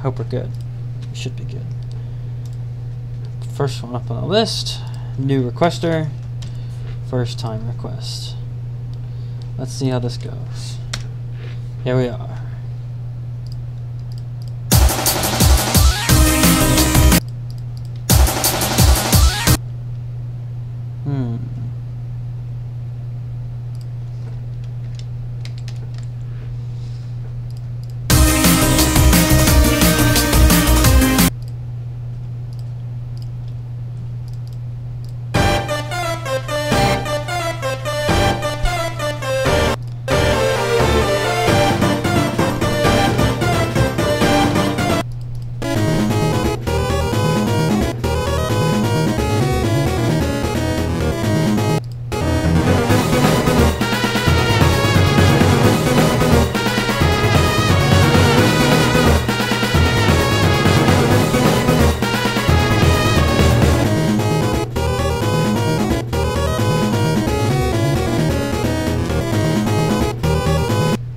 Hope we're good. We should be good. First one up on the list. New requester. First time request. Let's see how this goes. Here we are.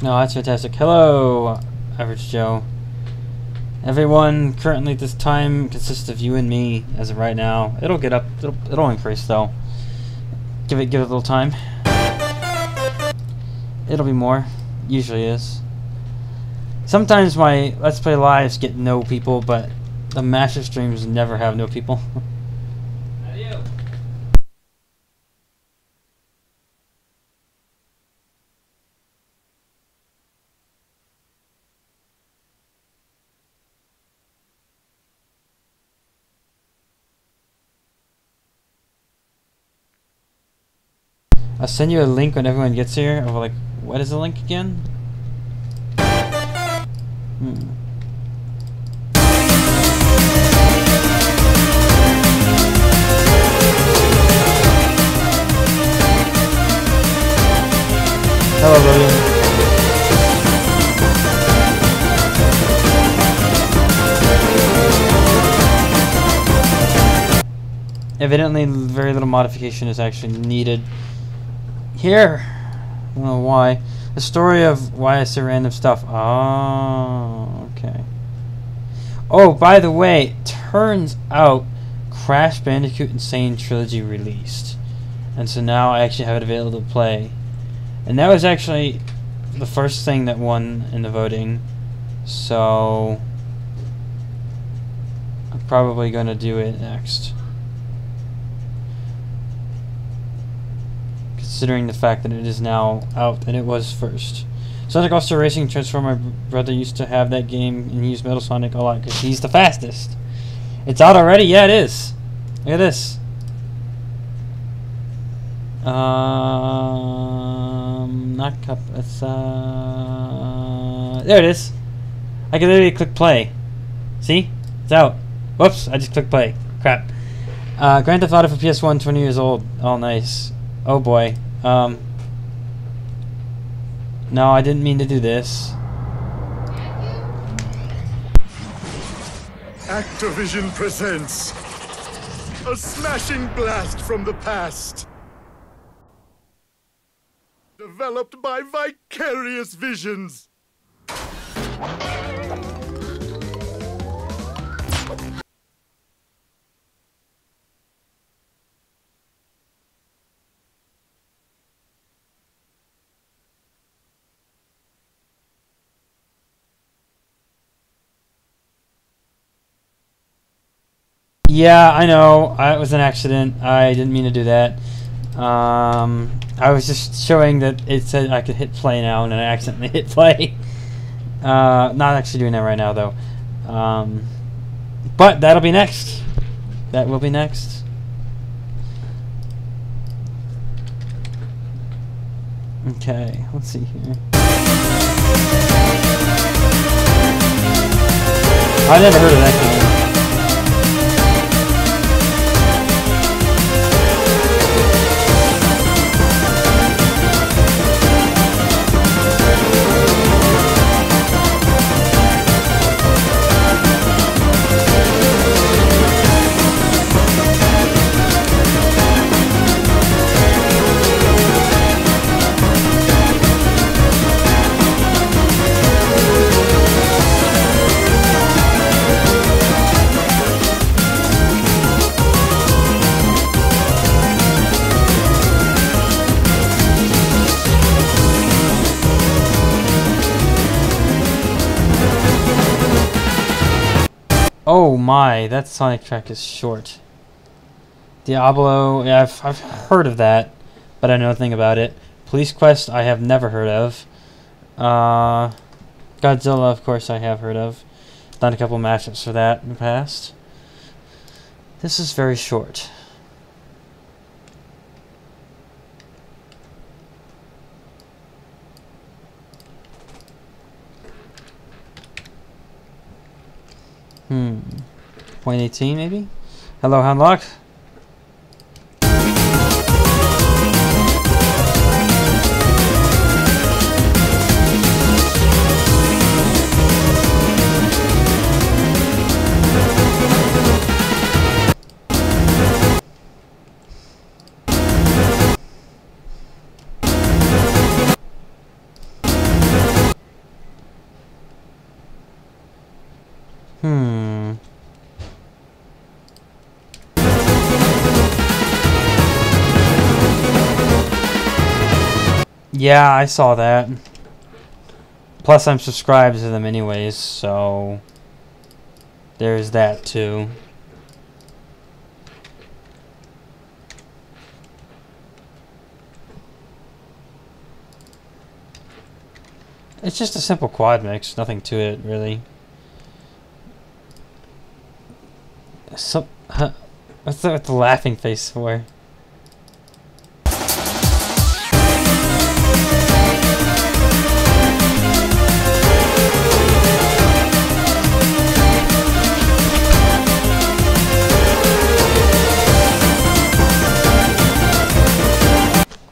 No, that's fantastic. Hello, Average Joe. Everyone currently at this time consists of you and me as of right now. It'll get up. It'll increase though. Give it a little time. It'll be more. Usually is. Sometimes my Let's Play lives get no people, but the mashup streams never have no people. How do you? I'll send you a link when everyone gets here. Of like, what is the link again? Hello, William. Evidently, very little modification is actually needed. Here, I don't know why. The story of why I say random stuff. Oh, okay. Oh, by the way, turns out Crash Bandicoot and Sane Trilogy released. And so now I actually have it available to play. And that was actually the first thing that won in the voting. So I'm probably going to do it next. Considering the fact that it is now out and it was first. Sonic All-Star Racing Transformer, my brother used to have that game and he used Metal Sonic a lot because he's the fastest. It's out already? Yeah, it is. Look at this. Not cup. It's there it is. I can literally click play. See? It's out. Whoops! I just clicked play. Crap. Grand Theft Auto for PS1, 20 years old. Oh, nice. Oh boy. No, I didn't mean to do this. Activision presents a smashing blast from the past. Developed by Vicarious Visions. Yeah, I know. It was an accident. I didn't mean to do that. I was just showing that it said I could hit play now, and then I accidentally hit play. Not actually doing that right now, though. But that'll be next. That will be next. Okay, let's see here. I never heard of that game. Oh my, that Sonic track is short. Diablo, yeah, I've heard of that, but I know nothing about it. Police Quest, I have never heard of. Godzilla, of course, I have heard of. Done a couple mashups for that in the past. This is very short. Point 18 maybe? Hello, Handlock. Yeah, I saw that. Plus, I'm subscribed to them anyways, so there's that too. It's just a simple quad mix, nothing to it really. So, what's the laughing face for?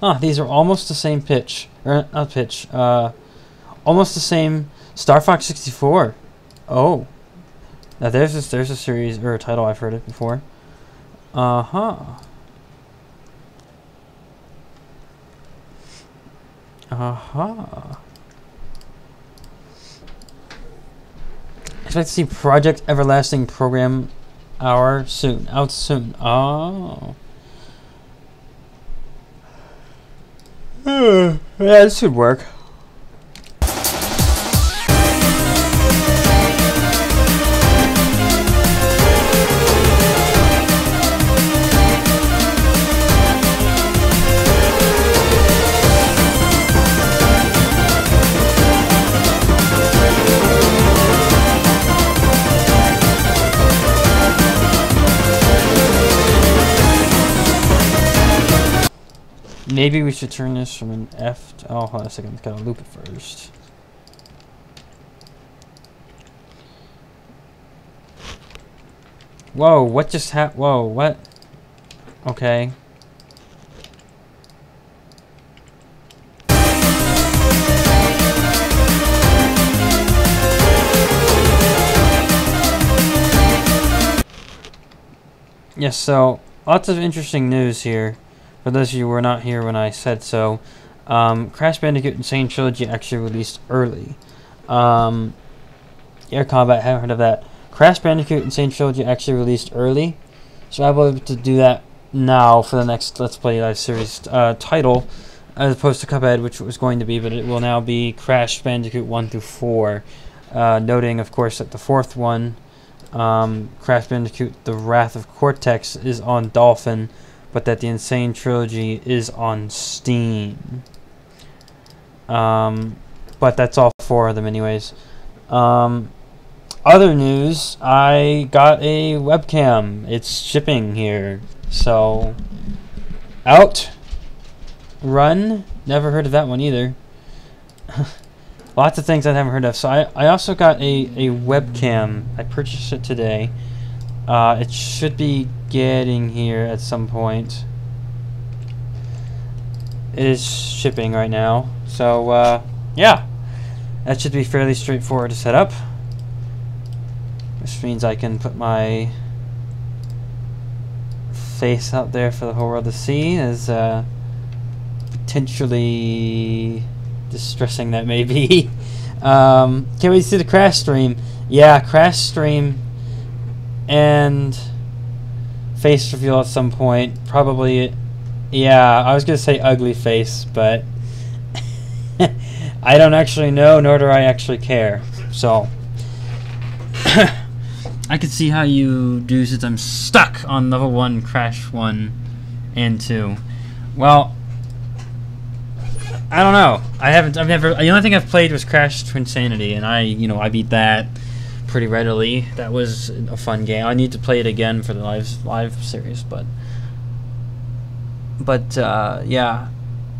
Ah, these are almost the same pitch, or not pitch, almost the same Star Fox 64. Oh, now there's a series or a title I've heard it before. Uh-huh. Expect to see Project Everlasting Program Hour soon. Out soon. Oh. Yeah, this should work. Maybe we should turn this from an F to... Oh, hold on a second. Let's gotta loop it first. Whoa, what just happened? Whoa, what? Okay. Yes, so lots of interesting news here. For those of you who were not here when I said so, Crash Bandicoot and Sane Trilogy actually released early. Air Combat, haven't heard of that. Crash Bandicoot and Sane Trilogy actually released early, so I'll be able to do that now for the next Let's Play Live Series title, as opposed to Cuphead, which it was going to be, but it will now be Crash Bandicoot 1 through 4. Noting, of course, that the fourth one, Crash Bandicoot The Wrath of Cortex, is on Dolphin, but that the Insane Trilogy is on Steam. But that's all four of them anyways. Other news, I got a webcam. It's shipping here. So, out. Run. Never heard of that one either. Lots of things I haven't heard of. So I also got a webcam. I purchased it today. It should be getting here at some point. It is shipping right now. So, yeah. That should be fairly straightforward to set up. Which means I can put my face out there for the whole world to see, as potentially distressing that may be. Can we see the crash stream? Yeah, crash stream and face reveal at some point. Probably, yeah, I was going to say ugly face, but I don't actually know, nor do I actually care. So, I could see how you do since I'm stuck on level 1, Crash 1 and 2. Well, I don't know. I've never, the only thing I've played was Crash Twinsanity, and I beat that pretty readily. That was a fun game. I need to play it again for the live series, but yeah.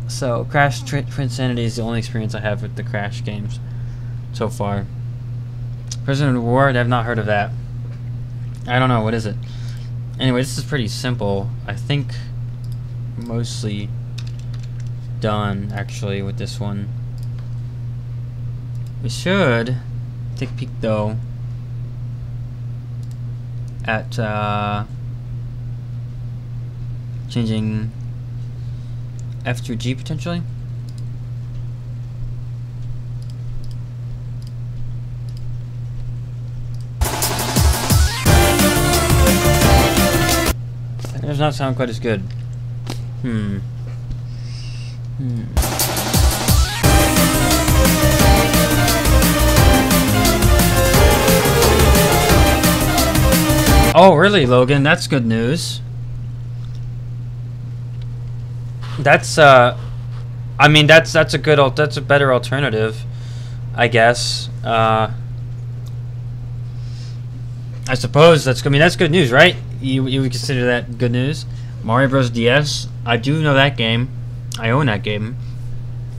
So Crash Twinsanity is the only experience I have with the Crash games so far. Prisoner of War, I've not heard of that. I don't know, what is it? Anyway, this is pretty simple. I think mostly done actually with this one. We should take a peek though at changing F through G potentially. That does not sound quite as good. Oh, really, Logan? That's good news. That's I mean that's a better alternative, I guess. I suppose that's good news, right? You would consider that good news? Mario Bros. DS, I do know that game. I own that game.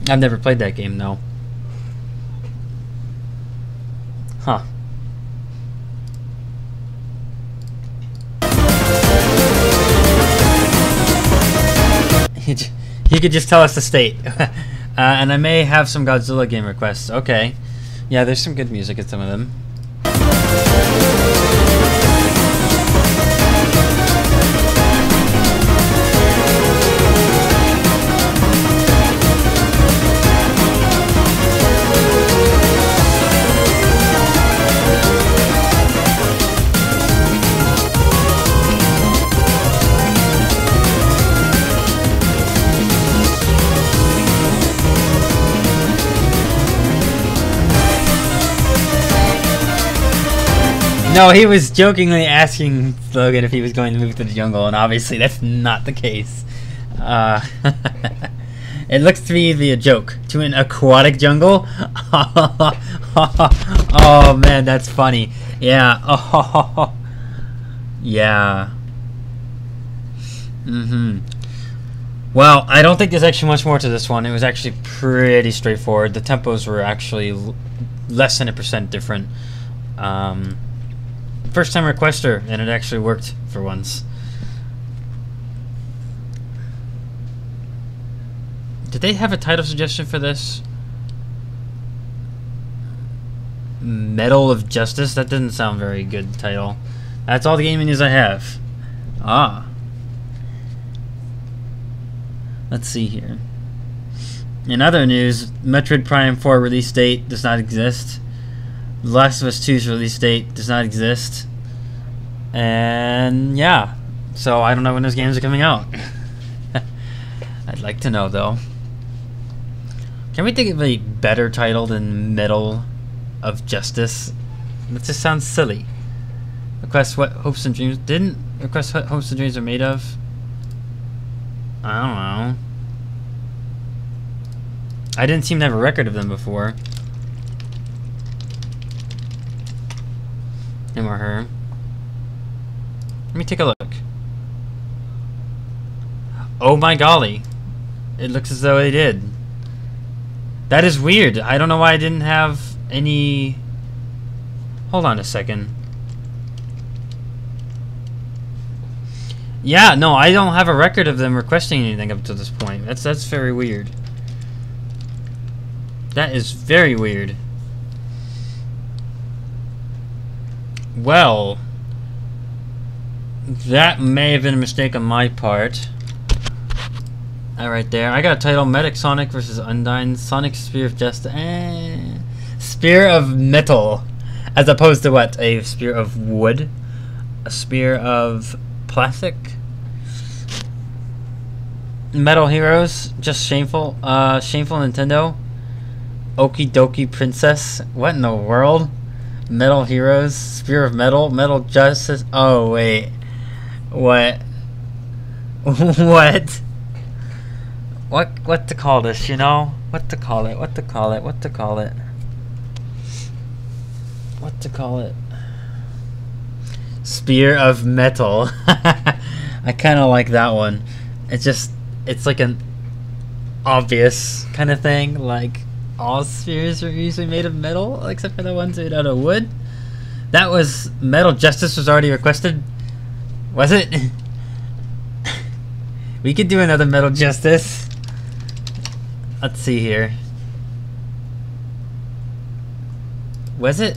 I've never played that game though. Huh. He could just tell us the state. And I may have some Godzilla game requests. Okay. Yeah, there's some good music in some of them. No, he was jokingly asking Logan if he was going to move to the jungle, and obviously that's not the case. It looks to me to be a joke. To an aquatic jungle? Oh man, that's funny. Yeah. Oh, yeah. Well, I don't think there's actually much more to this one. It was actually pretty straightforward. The tempos were actually less than 1% different. First time requester, and it actually worked for once. Did they have a title suggestion for this? Medal of Justice? That didn't sound very good title. That's all the gaming news I have. Ah. Let's see here. In other news, Metroid Prime 4 release date does not exist. The Last of Us 2's release date does not exist. And yeah, so I don't know when those games are coming out. I'd like to know though. Can we think of a better title than Medal of Justice? That just sounds silly. Request what hopes and dreams didn't request what hopes and dreams are made of. I don't know. I didn't seem to have a record of them before. Him or her. Let me take a look. Oh my golly. It looks as though they did. That is weird. I don't know why I didn't have any... Hold on a second. Yeah, no, I don't have a record of them requesting anything up to this point. That's very weird. That is very weird. Well, that may have been a mistake on my part. Right there. I got a title: Medic Sonic versus Undyne. Sonic Spear of Justice. Spear of Metal, as opposed to what? A spear of wood? A spear of plastic? Metal Heroes, just shameful. Shameful Nintendo. Okie dokie Princess. What in the world? Metal Heroes, Spear of Metal, Metal Justice. Oh wait, what? What? What to call this? You know, what to call it? What to call it? What to call it? What to call it? Spear of Metal. I kind of like that one. It's like an obvious kind of thing. Like all spheres are usually made of metal, except for the ones made out of wood. That was Metal Justice was already requested. Was it? We could do another Metal Justice. Let's see here. Was it?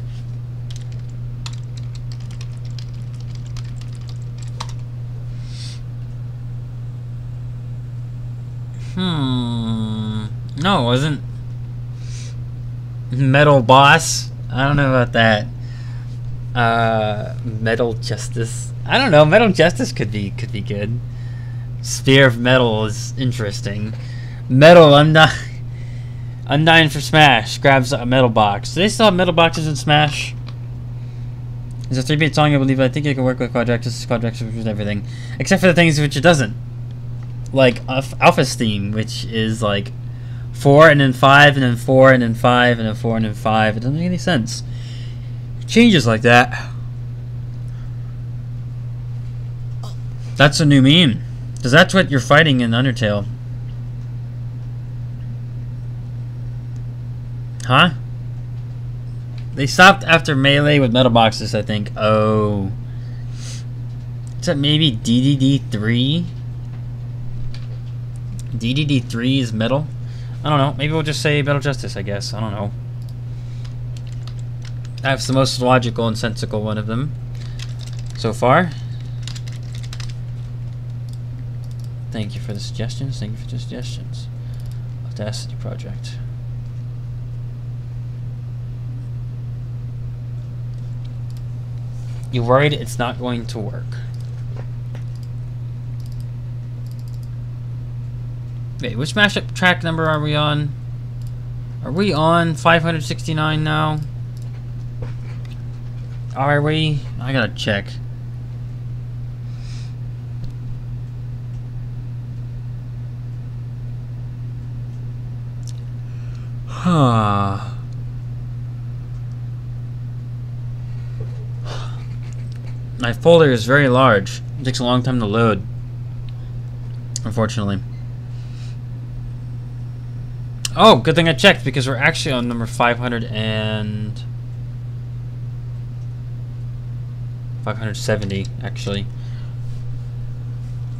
No, it wasn't. Metal Boss. I don't know about that. Metal Justice. I don't know. Metal Justice could be good. Spear of Metal is interesting. Metal. I'm dying for Smash. Grabs a metal box. Do they still have metal boxes in Smash? It's a 3-beat song, I believe. I think it can work with Quadraxis. Quadraxis with everything, except for the things which it doesn't. Like Alpha's theme, which is like 4 and then 5 and then 4 and then 5 and then 4 and then 5. It doesn't make any sense. Changes like that. That's a new meme. Because that's what you're fighting in Undertale. Huh? They stopped after Melee with metal boxes, I think. Oh. Is that maybe DDD3? DDD3 is metal? I don't know. Maybe we'll just say Metal Justice, I guess. I don't know. That's the most logical and sensical one of them so far. Thank you for the suggestions. Thank you for the suggestions. Audacity project. You worried it's not going to work? Wait, which mashup track number are we on? Are we on 569 now? Are we? I gotta check. Huh. My folder is very large. It takes a long time to load, unfortunately. Oh, good thing I checked, because we're actually on number 570, actually.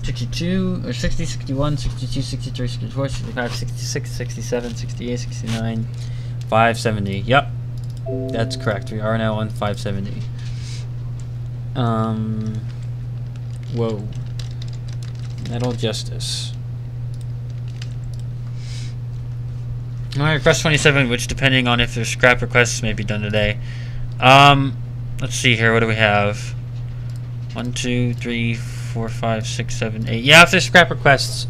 62, or 60, 61, 62, 63, 64, 65, 66, 67, 68, 69, 570. Yep, that's correct. We are now on 570. Whoa. Metal Justice. Alright, request 27, which depending on if there's scrap requests may be done today. Let's see here, what do we have? 1, 2, 3, 4, 5, 6, 7, 8. Yeah, if there's scrap requests.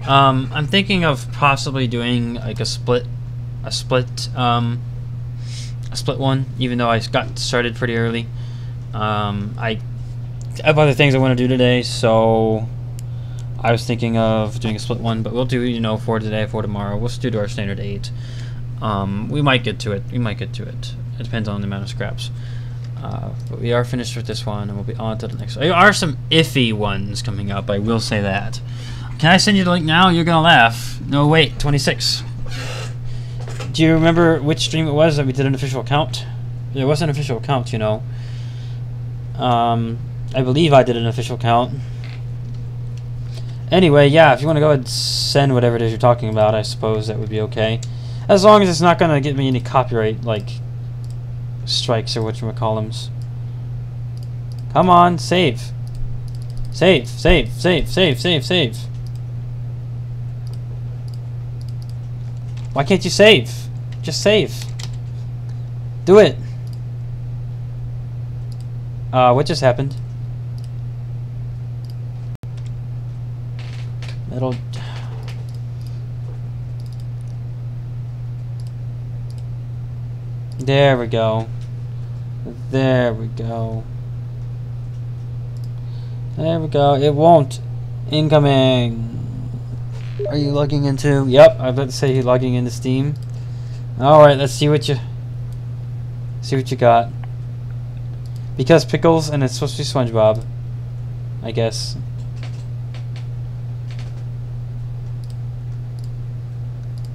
I'm thinking of possibly doing like a split one, even though I got started pretty early. I have other things I want to do today, so I was thinking of doing a split one, but we'll do, you know, 4 today, 4 tomorrow. We'll still do our standard 8. We might get to it. It depends on the amount of scraps. But we are finished with this one, and we'll be on to the next one. There are some iffy ones coming up, I will say that. Can I send you the link now? You're gonna laugh. No, wait, 26. Do you remember which stream it was that we did an official count? There was an official count, you know. I believe I did an official count. Anyway, yeah, if you want to go ahead and send whatever it is you're talking about, I suppose that would be okay. As long as it's not going to get me any copyright, like, strikes or whatchamacallums. Come on, save. Save, save, save, save, save, save. Why can't you save? Just save. Do it. What just happened? Metal. There we go. There we go. There we go. It won't. Incoming. Are you logging into? Yep, I was about to say you're logging into Steam. Alright, let's see what you got. Because Pickles and it's supposed to be SpongeBob, I guess.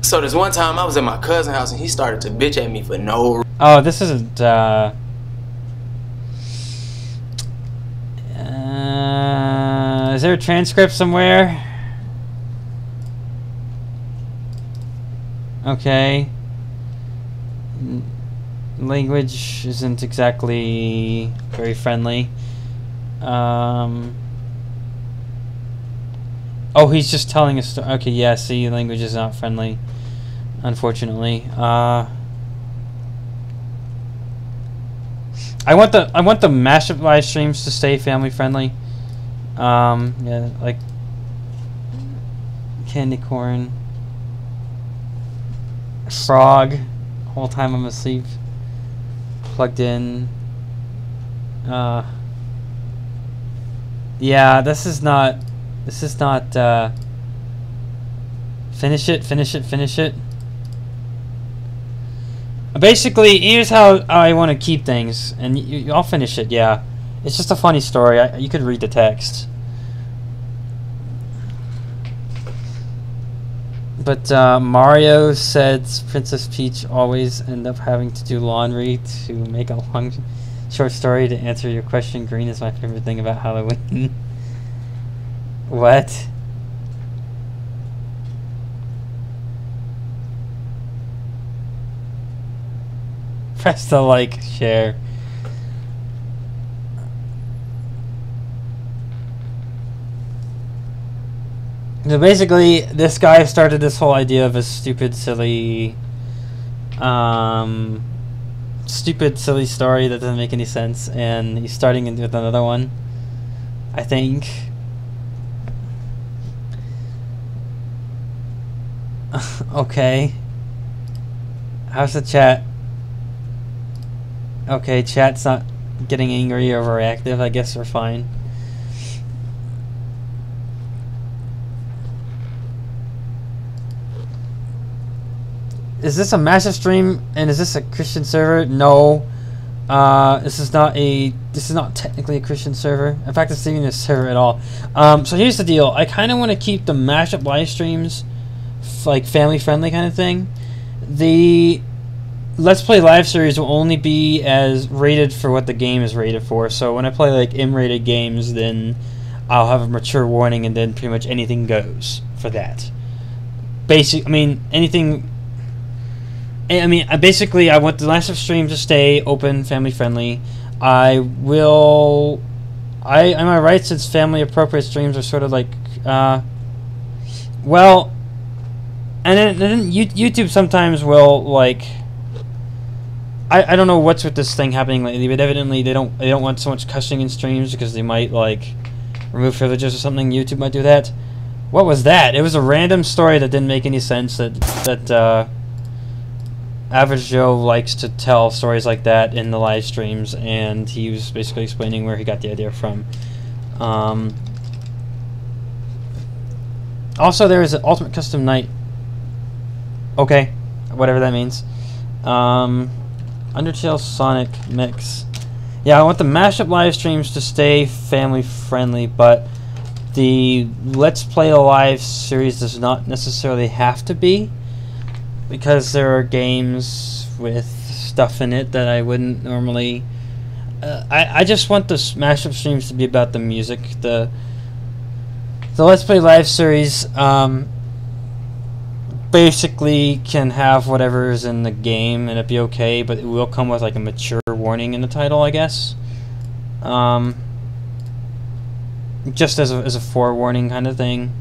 So this one time I was at my cousin's house and he started to bitch at me for no reason. Oh, this isn't is there a transcript somewhere? Okay. Language isn't exactly very friendly. Oh, he's just telling a story. Okay, yeah, see, language is not friendly, unfortunately. I want the mashup live streams to stay family friendly. Yeah, like candy corn, frog. Whole time I'm asleep, plugged in. Yeah, this is not. Finish it. Basically, here's how I want to keep things, and I'll finish it. Yeah, it's just a funny story. You could read the text, but Mario said Princess Peach always end up having to do laundry to make a long, short story. To answer your question, green is my favorite thing about Halloween. What? Press the like, share. So basically, this guy started this whole idea of a stupid, silly story that doesn't make any sense, and he's starting with another one, I think. Okay. How's the chat? Okay, chat's not getting angry or overreactive. I guess we're fine. Is this a massive stream and is this a Christian server? No. This is not technically a Christian server. In fact, it's not even a server at all. So here's the deal. I kind of want to keep the mashup live streams like family friendly kind of thing. The Let's Play live series will only be as rated for what the game is rated for. So when I play like M-rated games, then I'll have a mature warning, and then pretty much anything goes for that. Basically, I want the last stream to stay open, family friendly. Am I right, since family appropriate streams are sort of like, well, and then YouTube sometimes will like, I don't know what's with this thing happening lately, but evidently they don't want so much cussing in streams because they might like remove privileges or something. YouTube might do that. What was that? It was a random story that didn't make any sense. That Average Joe likes to tell stories like that in the live streams, and he was basically explaining where he got the idea from. Also, there is an Ultimate Custom Night. Okay, whatever that means. Undertale Sonic Mix. Yeah, I want the mashup live streams to stay family friendly, but the Let's Play Alive series does not necessarily have to be, because there are games with stuff in it that I wouldn't normally. I just want the mashup streams to be about the music. The Let's Play Live series basically can have whatever is in the game and it'd be okay, but it will come with like a mature warning in the title, I guess. Just as a forewarning kind of thing.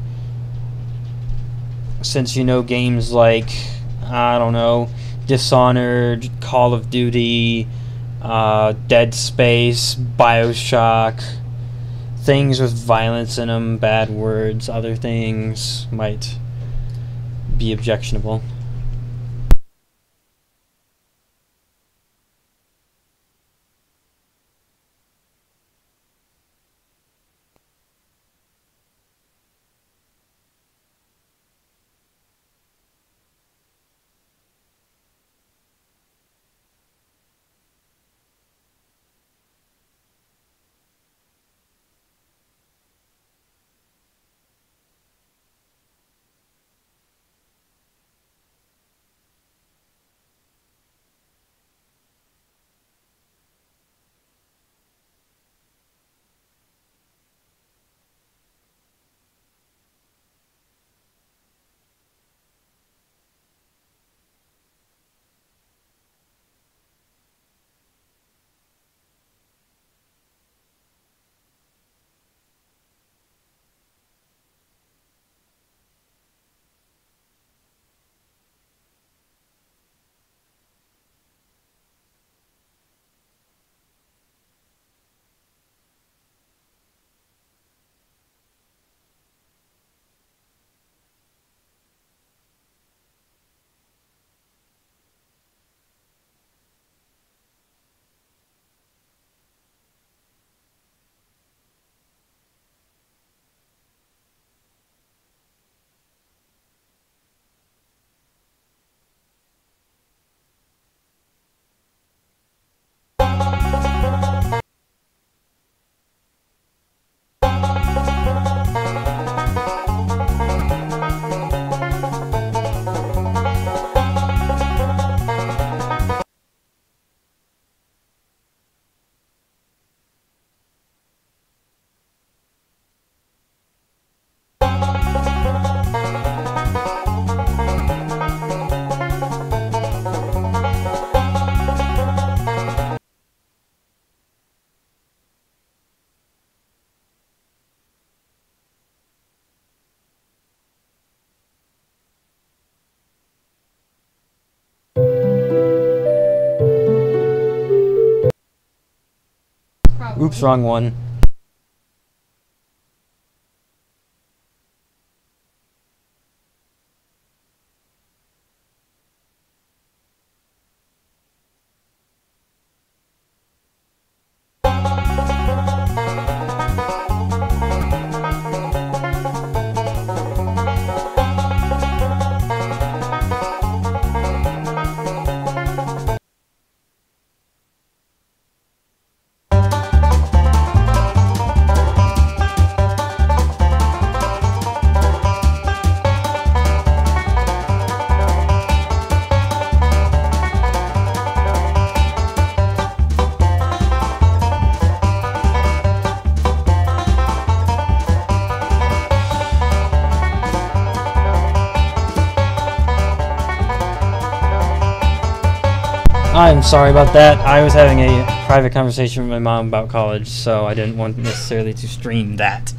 Since games like, I don't know, Dishonored, Call of Duty, Dead Space, BioShock, things with violence in them, bad words, other things might be objectionable. Oops, wrong one. I'm sorry about that. I was having a private conversation with my mom about college, so I didn't want necessarily to stream that.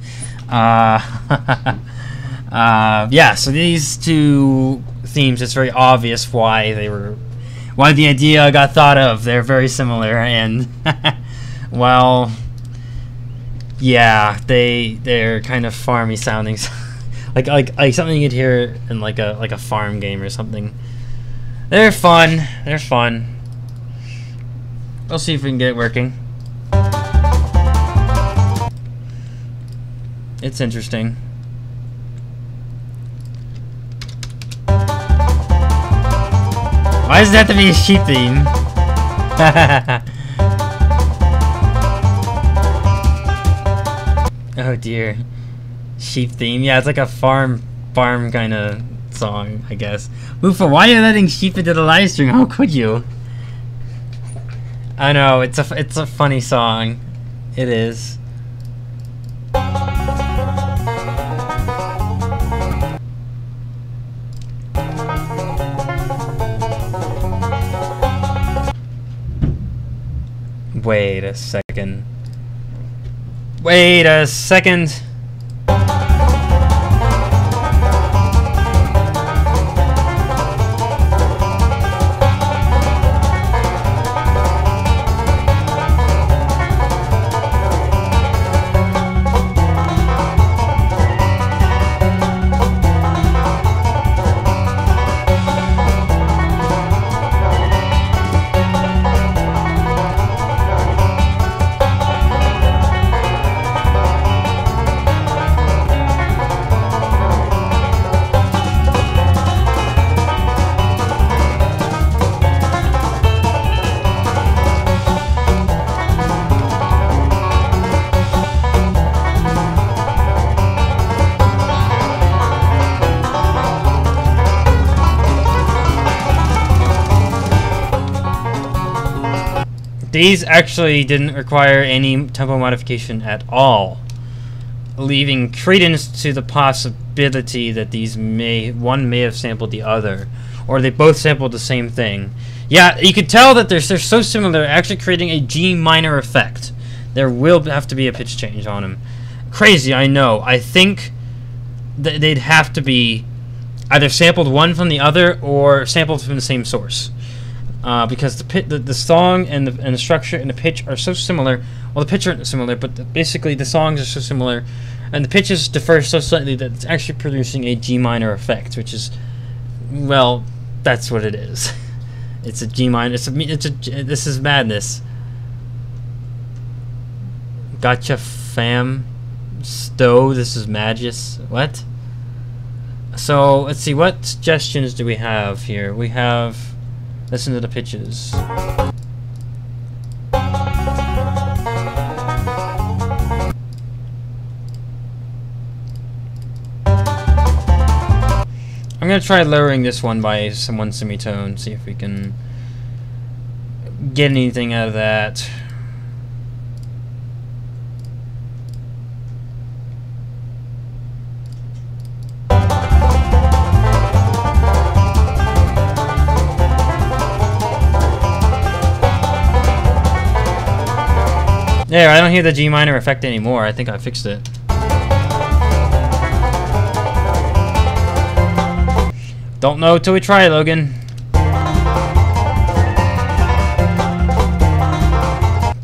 Yeah, so these two themes, it's very obvious why the idea got thought of. They're very similar, and well, yeah, they're kind of farmy sounding, like something you'd hear in like a farm game or something. They're fun. They're fun. We'll see if we can get it working. It's interesting. Why does it have to be a sheep theme? Oh dear. Sheep theme. Yeah, it's like a farm kind of song, I guess. Bufo, why are you letting sheep into the live stream? How could you? I know, it's a funny song. It is. Wait a second. Wait a second. These actually didn't require any tempo modification at all, leaving credence to the possibility that one may have sampled the other, or they both sampled the same thing. Yeah, you could tell that they're so similar, they're actually creating a G minor effect. There will have to be a pitch change on them. Crazy, I know. I think that they'd have to be either sampled one from the other or sampled from the same source. Because the song and the structure and the pitch are so similar. Well, the pitch aren't similar, but basically the songs are so similar, and the pitches differ so slightly that it's actually producing a G minor effect, which is, well, that's what it is. It's a G minor. This is madness. Gotcha, fam. Stowe. This is Magus. What? So let's see. What suggestions do we have here? We have. Listen to the pitches. I'm gonna try lowering this one by one semitone, see if we can get anything out of that. There, I don't hear the G minor effect anymore. I think I fixed it. Don't know till we try,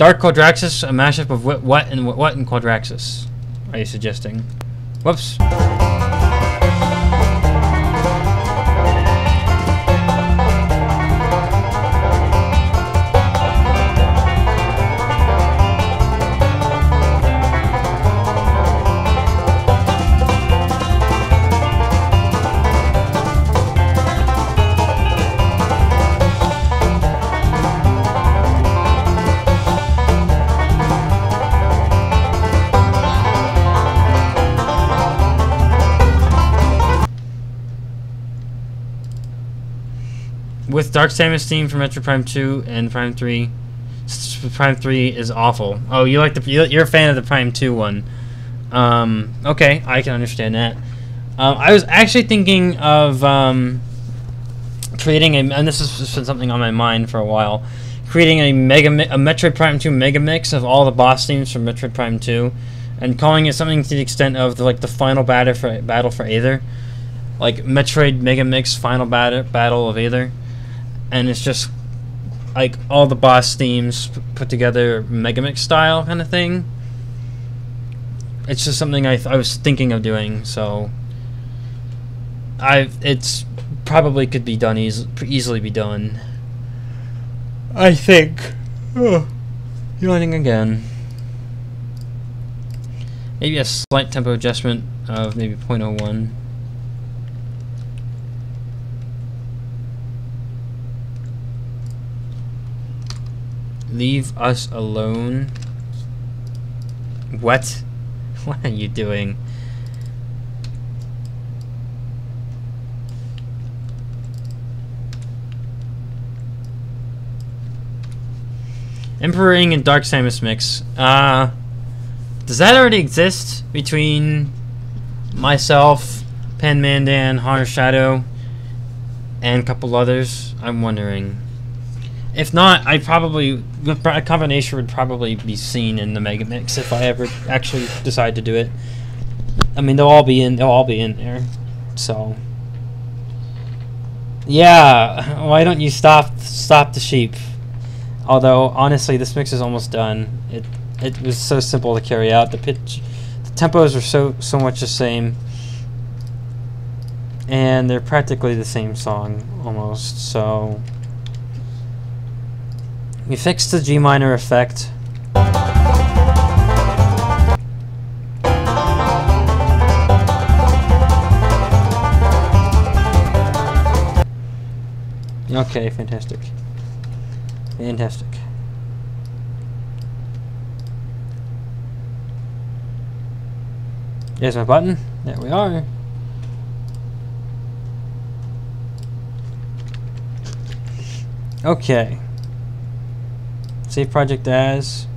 Dark Quadraxis, a mashup of what and Quadraxis? Are you suggesting? Whoops. With Dark Samus theme for Metroid Prime 2 and Prime 3. Prime 3 is awful. Oh, you like you're a fan of the Prime 2 one. Okay, I can understand that. I was actually thinking of creating and this has been something on my mind for a while, creating a Metroid Prime 2 mega mix of all the boss themes from Metroid Prime 2, and calling it something to the extent of the final battle for Aether, like Metroid Mega Mix Final Battle of Aether. And it's just like all the boss themes put together, Megamix style kind of thing. It's just something I was thinking of doing, so it's probably could be done easily be done. I think. Yawning again. Maybe a slight tempo adjustment of maybe 0.01. Leave us alone. What? What are you doing? Emperor Ing and Dark Samus mix. Does that already exist between myself, Pan Mandan, Haunter Shadow, and a couple others? I'm wondering. If not, a combination would probably be seen in the Mega Mix if I ever actually decide to do it. I mean, they'll all be in there. So, yeah. Why don't you stop the sheep? Although honestly, this mix is almost done. It was so simple to carry out. The tempos are so much the same, and they're practically the same song almost. So. We fixed the G minor effect. Okay, fantastic. Fantastic. There's my button. There we are. Okay. Save project as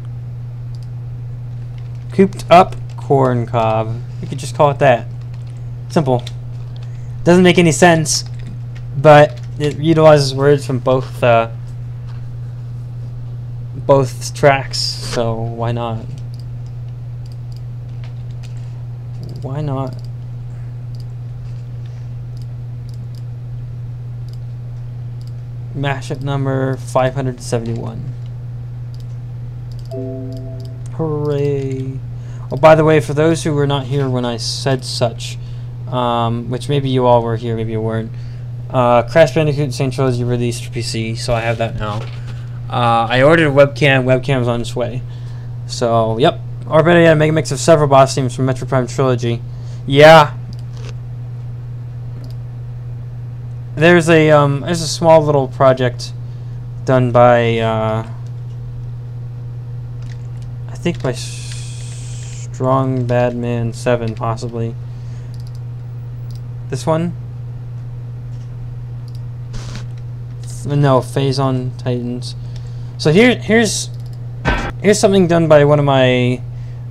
Cooped Up Corn Cob. You could just call it that. Simple. Doesn't make any sense, but it utilizes words from both tracks, so why not? Why not? Mashup number 571. Hooray. Oh, by the way, for those who were not here when I said such, which maybe you all were here, maybe you weren't, Crash Bandicoot Sane Trilogy released for PC, so I have that now. I ordered a webcam. Webcam's on its way. So, yep. Already had a mega mix of several boss themes from Metroid Prime Trilogy. Yeah. There's a small little project done by I think by Strong Bad Man 7 possibly. This one? No, Phase on Titans. So here's something done by one of my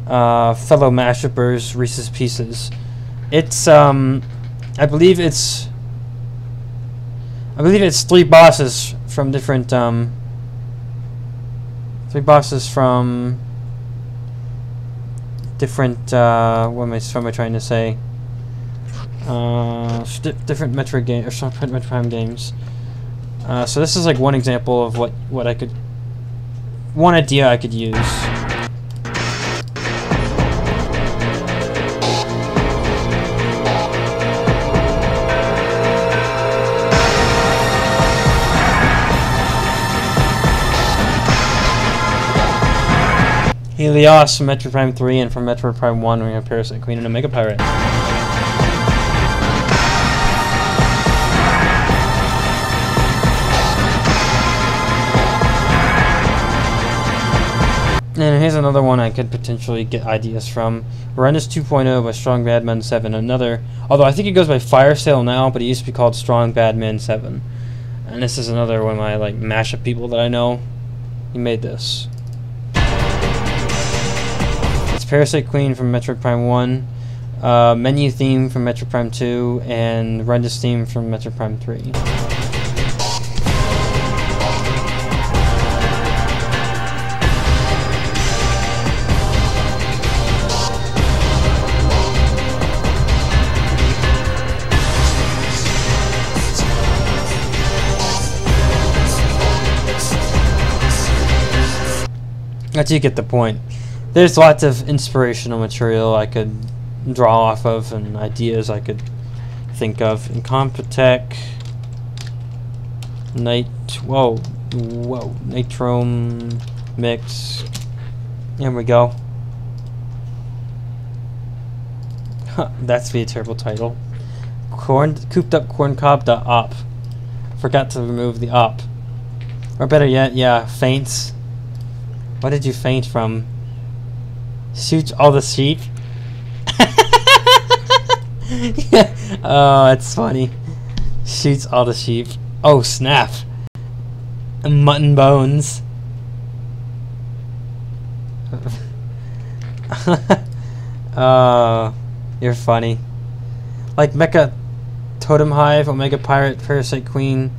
fellow mashuppers, Reese's Pieces. It's I believe it's three bosses from different what am I trying to say? Different Metroid game or Metroid Prime games. So this is like one example of what I could one idea I could use. Helios from Metroid Prime 3 and from Metroid Prime 1 we have Parasite Queen and Omega Pirate. And here's another one I could potentially get ideas from. Horrendous 2.0 by Strong Bad Man 7. Another, although I think it goes by Fire Sale now, but it used to be called Strong Bad Man 7. And this is another one of my like mashup people that I know. He made this. It's Parasite Queen from Metroid Prime 1, Menu Theme from Metroid Prime 2, and Horrendous Theme from Metroid Prime 3. But you get the point. There's lots of inspirational material I could draw off of and ideas I could think of. Incompetech, Nitrome Mix. There we go. That's be a terrible title. Cooped up corncob.op. Forgot to remove the op. Or better yet, yeah, faints. What did you faint from? Shoots all the sheep? Yeah. Oh, that's funny. Shoots all the sheep. Oh, snap. Mutton bones. You're funny. Like Mecha Totem Hive, Omega Pirate, Parasite Queen,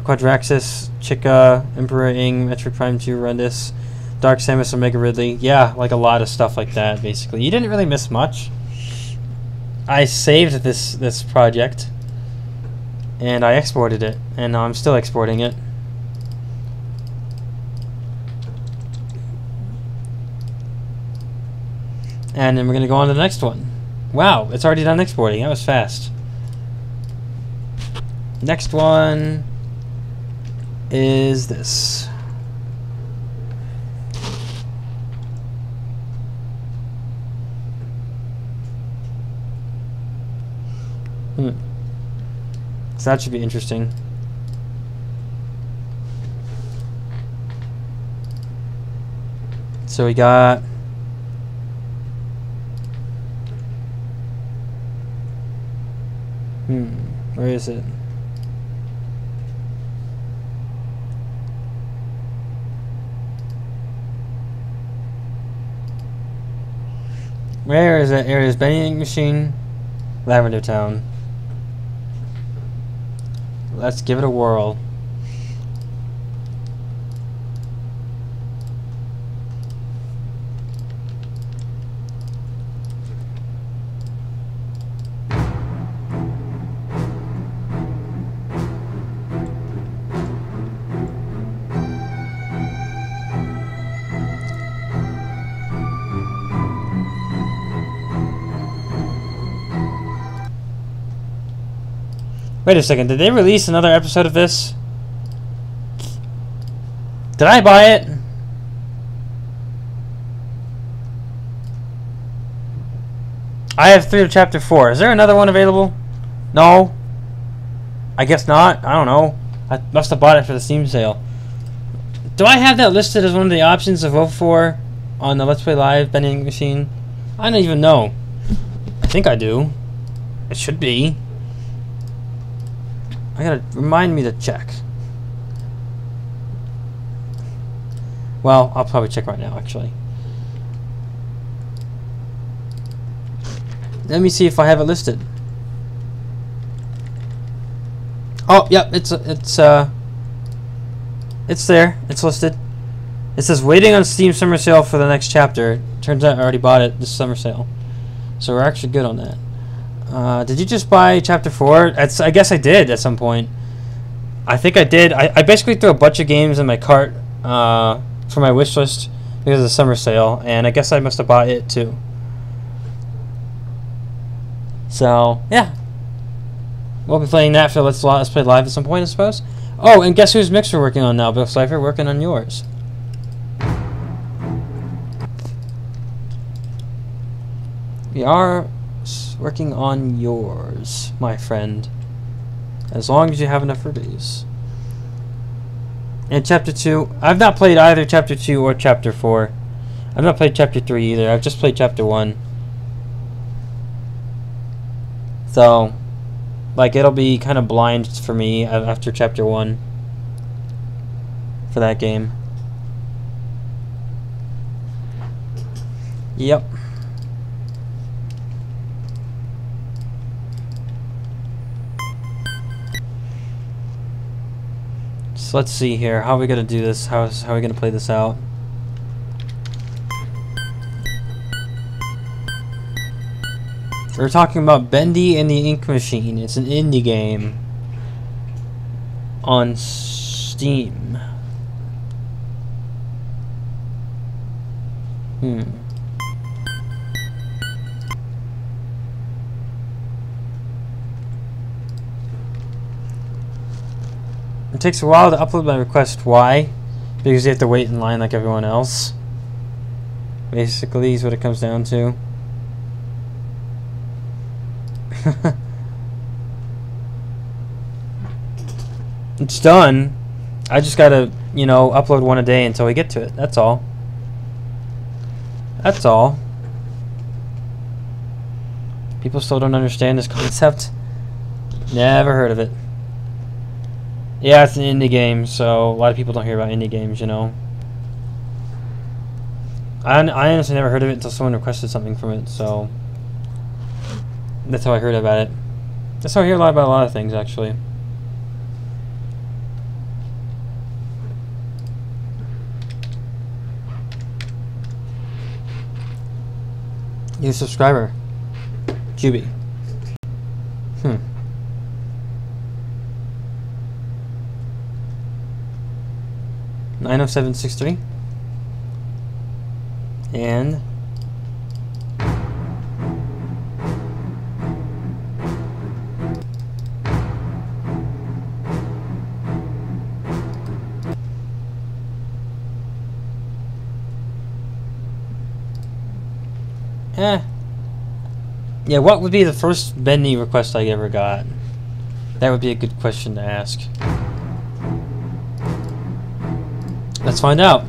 Quadraxis, Chica, Emperor Ing, Metroid Prime 2, Horrendous, Dark Samus, Omega Ridley. Yeah, like a lot of stuff like that, basically. You didn't really miss much. I saved this project, and I exported it, and now I'm still exporting it. And then we're going to go on to the next one. Wow, it's already done exporting. That was fast. Next one is this. So that should be interesting. So we got where is it? Where is it? Areas Vending Machine, Lavender Town. Let's give it a whirl. Wait a second, did they release another episode of this? Did I buy it? I have 3 of Chapter 4. Is there another one available? No? I guess not. I don't know. I must have bought it for the Steam sale. Do I have that listed as one of the options to vote for on the Let's Play Live Vending Machine? I don't even know. I think I do. It should be. I gotta remind me to check. Well, I'll probably check right now, actually. Let me see if I have it listed. Oh, yep, it's there. It's listed. It says waiting on Steam summer sale for the next chapter. Turns out I already bought it this summer sale, so we're actually good on that. Did you just buy Chapter 4? I guess I did at some point. I think I did. I basically threw a bunch of games in my cart for my wish list because of the summer sale, and I guess I must have bought it too. So yeah, we'll be playing that for Let's Play Live at some point, I suppose. Oh, and guess whose mix we're working on now, Bill Cypher? Working on yours. We are working on yours, my friend. As long as you have enough rubies. And Chapter 2, I've not played either Chapter 2 or Chapter 4. I've not played Chapter 3 either. I've just played Chapter 1. So, like, it'll be kind of blind for me after Chapter 1 for that game. Yep. So let's see here. How are we going to do this? How are we going to play this out? We're talking about Bendy and the Ink Machine. It's an indie game on Steam. It takes a while to upload my request. Why? Because you have to wait in line like everyone else. Basically is what it comes down to. It's done. I just gotta, you know, upload one a day until we get to it. That's all. That's all. People still don't understand this concept. Never heard of it. Yeah, it's an indie game, so a lot of people don't hear about indie games, you know. I honestly never heard of it until someone requested something from it, so that's how I heard about it. That's how I hear about a lot of things, actually. New subscriber, Juby. 90763 and yeah, what would be the first Bendy request I ever got? That would be a good question to ask. Let's find out.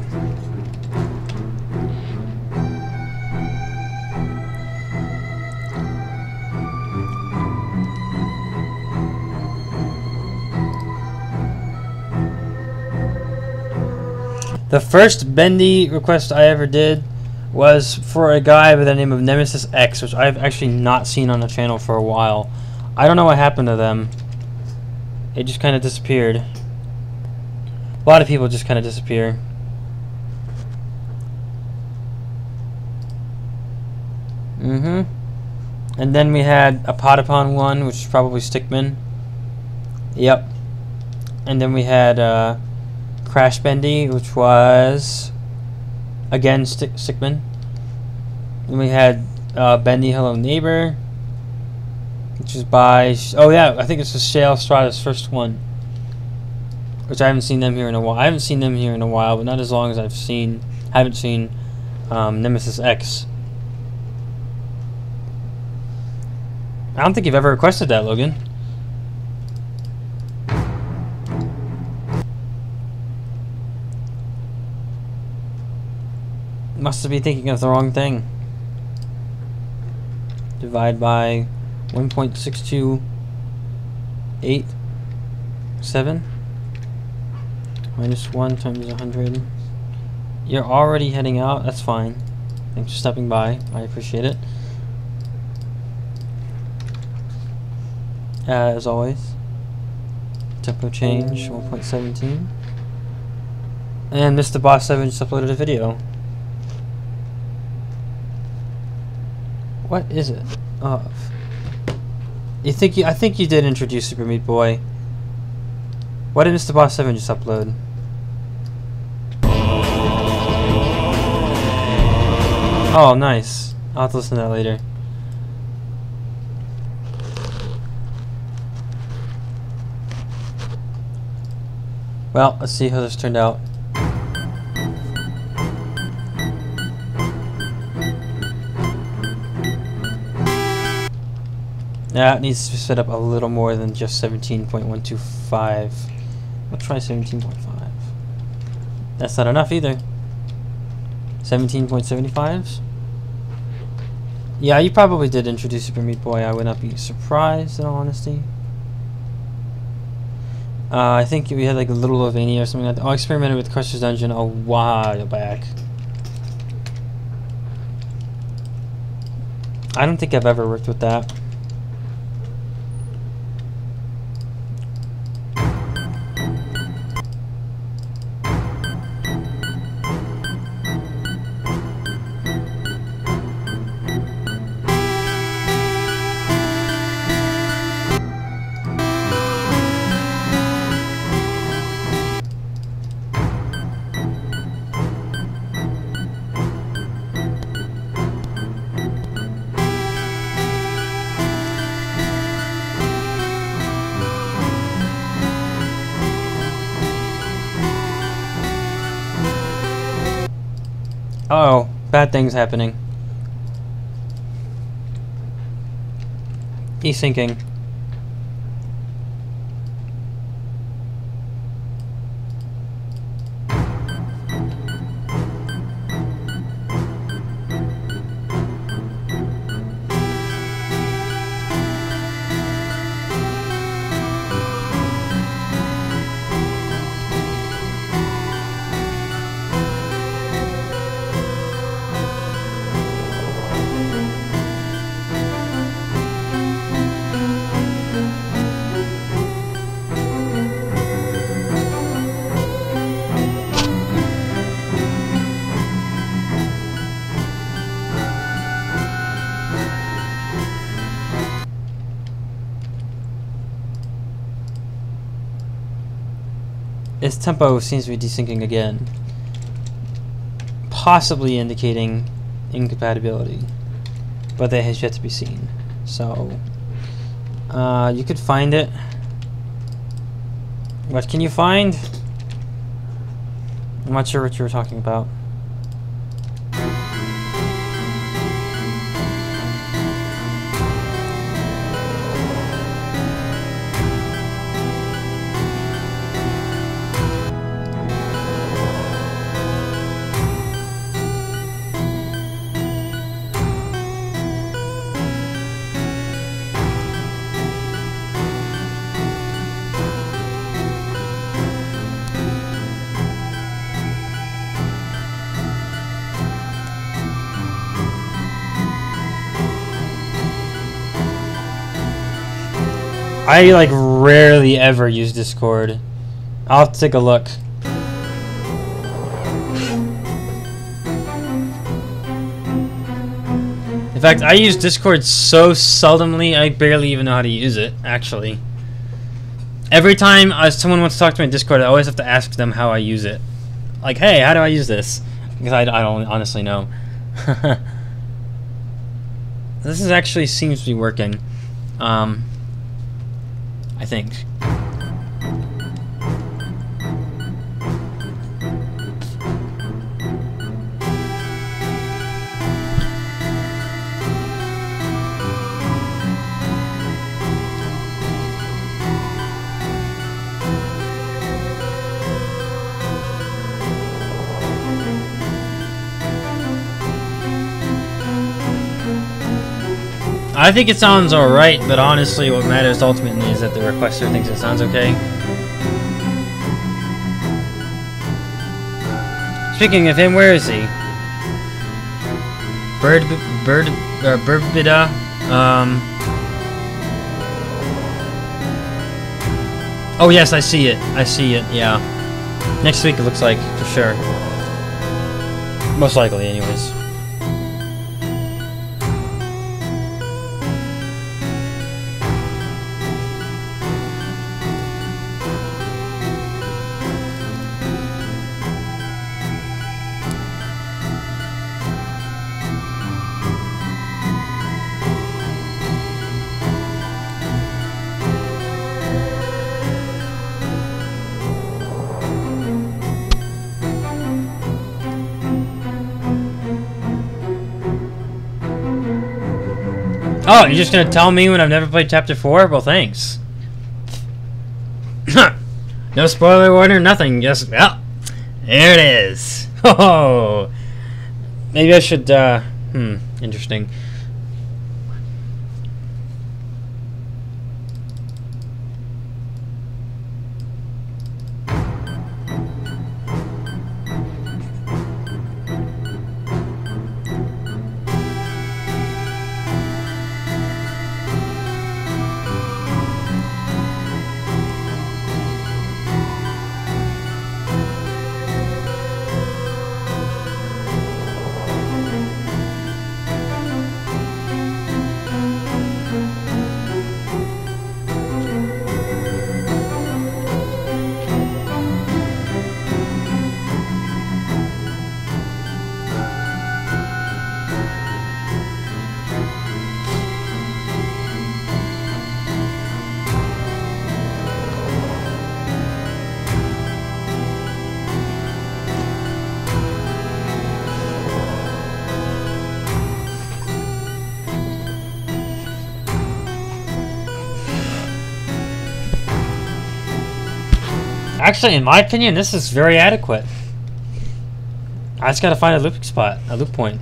The first Bendy request I ever did was for a guy by the name of Nemesis X, which I've actually not seen on the channel for a while. I don't know what happened to them. It just kind of disappeared. A lot of people just kind of disappear. And then we had a Potapon one, which is probably Stickman. Yep. And then we had Crash Bendy, which was again Stickman. And we had Bendy Hello Neighbor, which is by I think it's the Shale Strata's first one, which I haven't seen them here in a while. I haven't seen them here in a while, but not as long as haven't seen Nemesis X. I don't think you've ever requested that, Logan. Must be thinking of the wrong thing. Divide by 1.6287 minus 1 times 100. You're already heading out. That's fine. Thanks for stopping by. I appreciate it. As always, tempo change 1.17. And Mr. Boss 7 just uploaded a video. What is it of? I think you did introduce Super Meat Boy. What did Mr. Boss 7 just upload? Oh, nice. I'll have to listen to that later. Well, let's see how this turned out. Yeah, it needs to be set up a little more than just 17.125. We'll try 17.5. That's not enough either. 17.75s? Yeah, you probably did introduce Super Meat Boy. I would not be surprised, in all honesty. I think we had like a Little Lovania or something like that. Oh, I experimented with Crusher's Dungeon a while back. I don't think I've ever worked with that. Uh-oh, bad things happening. He's sinking. Its tempo seems to be desyncing again, possibly indicating incompatibility, but that has yet to be seen. So, you could find it. What can you find? I'm not sure what you were talking about. I like rarely ever use Discord. I'll have to take a look. In fact, I use Discord so seldomly, I barely even know how to use it, actually. Every time someone wants to talk to me on Discord, I always have to ask them how I use it. Like, hey, how do I use this? Because I don't honestly know. This is actually seems to be working. I think. I think it sounds alright, but honestly what matters ultimately is that the requester thinks it sounds okay. Speaking of him, where is he? Burbida. Oh yes, I see it. I see it, yeah. Next week it looks like, for sure. Most likely, anyways. Oh, you're just gonna tell me when I've never played Chapter 4? Well, thanks. No spoiler warning, nothing. Just, well, there it is. Oh, maybe I should, interesting. Actually, in my opinion, this is very adequate. I just gotta find a loop spot, a loop point.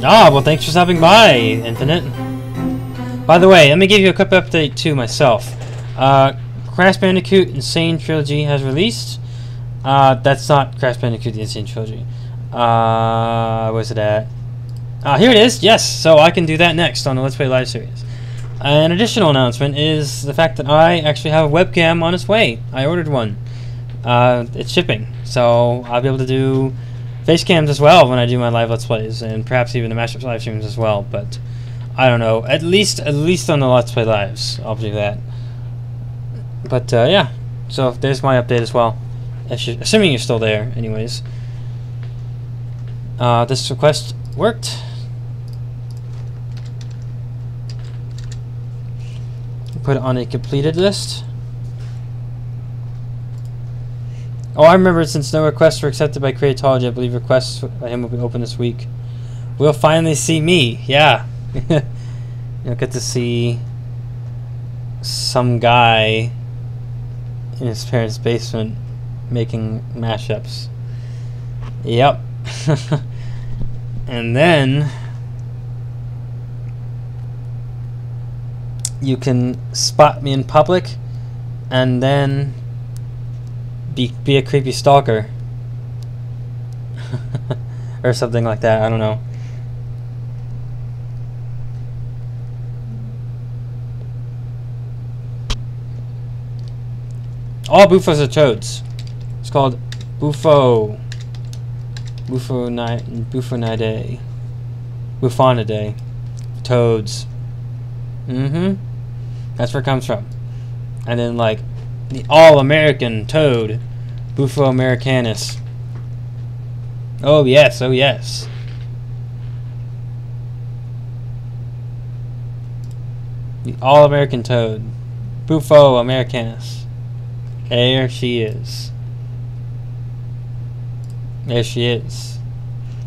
Ah, well, thanks for stopping by, Infinite. By the way, let me give you a quick update to myself. Crash Bandicoot Insane Trilogy has released. That's not Crash Bandicoot the Insane Trilogy. Where's it at? Here it is. Yes, so I can do that next on the Let's Play live series. An additional announcement is the fact that I actually have a webcam on its way. I ordered one. It's shipping, so I'll be able to do face cams as well when I do my live Let's Plays, and perhaps even the mashups live streams as well. But I don't know. At least on the Let's Play lives, I'll do that. But yeah, so there's my update as well. Assuming you're still there, anyways. This request worked. Put it on a completed list. Oh, I remember, since no requests were accepted by Creatology, I believe requests by him will be open this week. We'll finally see me. Yeah. You'll get to see some guy in his parents' basement making mashups. Yep. And then you can spot me in public and then be a creepy stalker or something like that. I don't know. All Bufos are toads. It's called Bufonidae. Toads. That's where it comes from. And then, like, the all-American toad, Bufo americanus. Oh yes, oh yes. The all-American toad, Bufo americanus. There she is. There she is.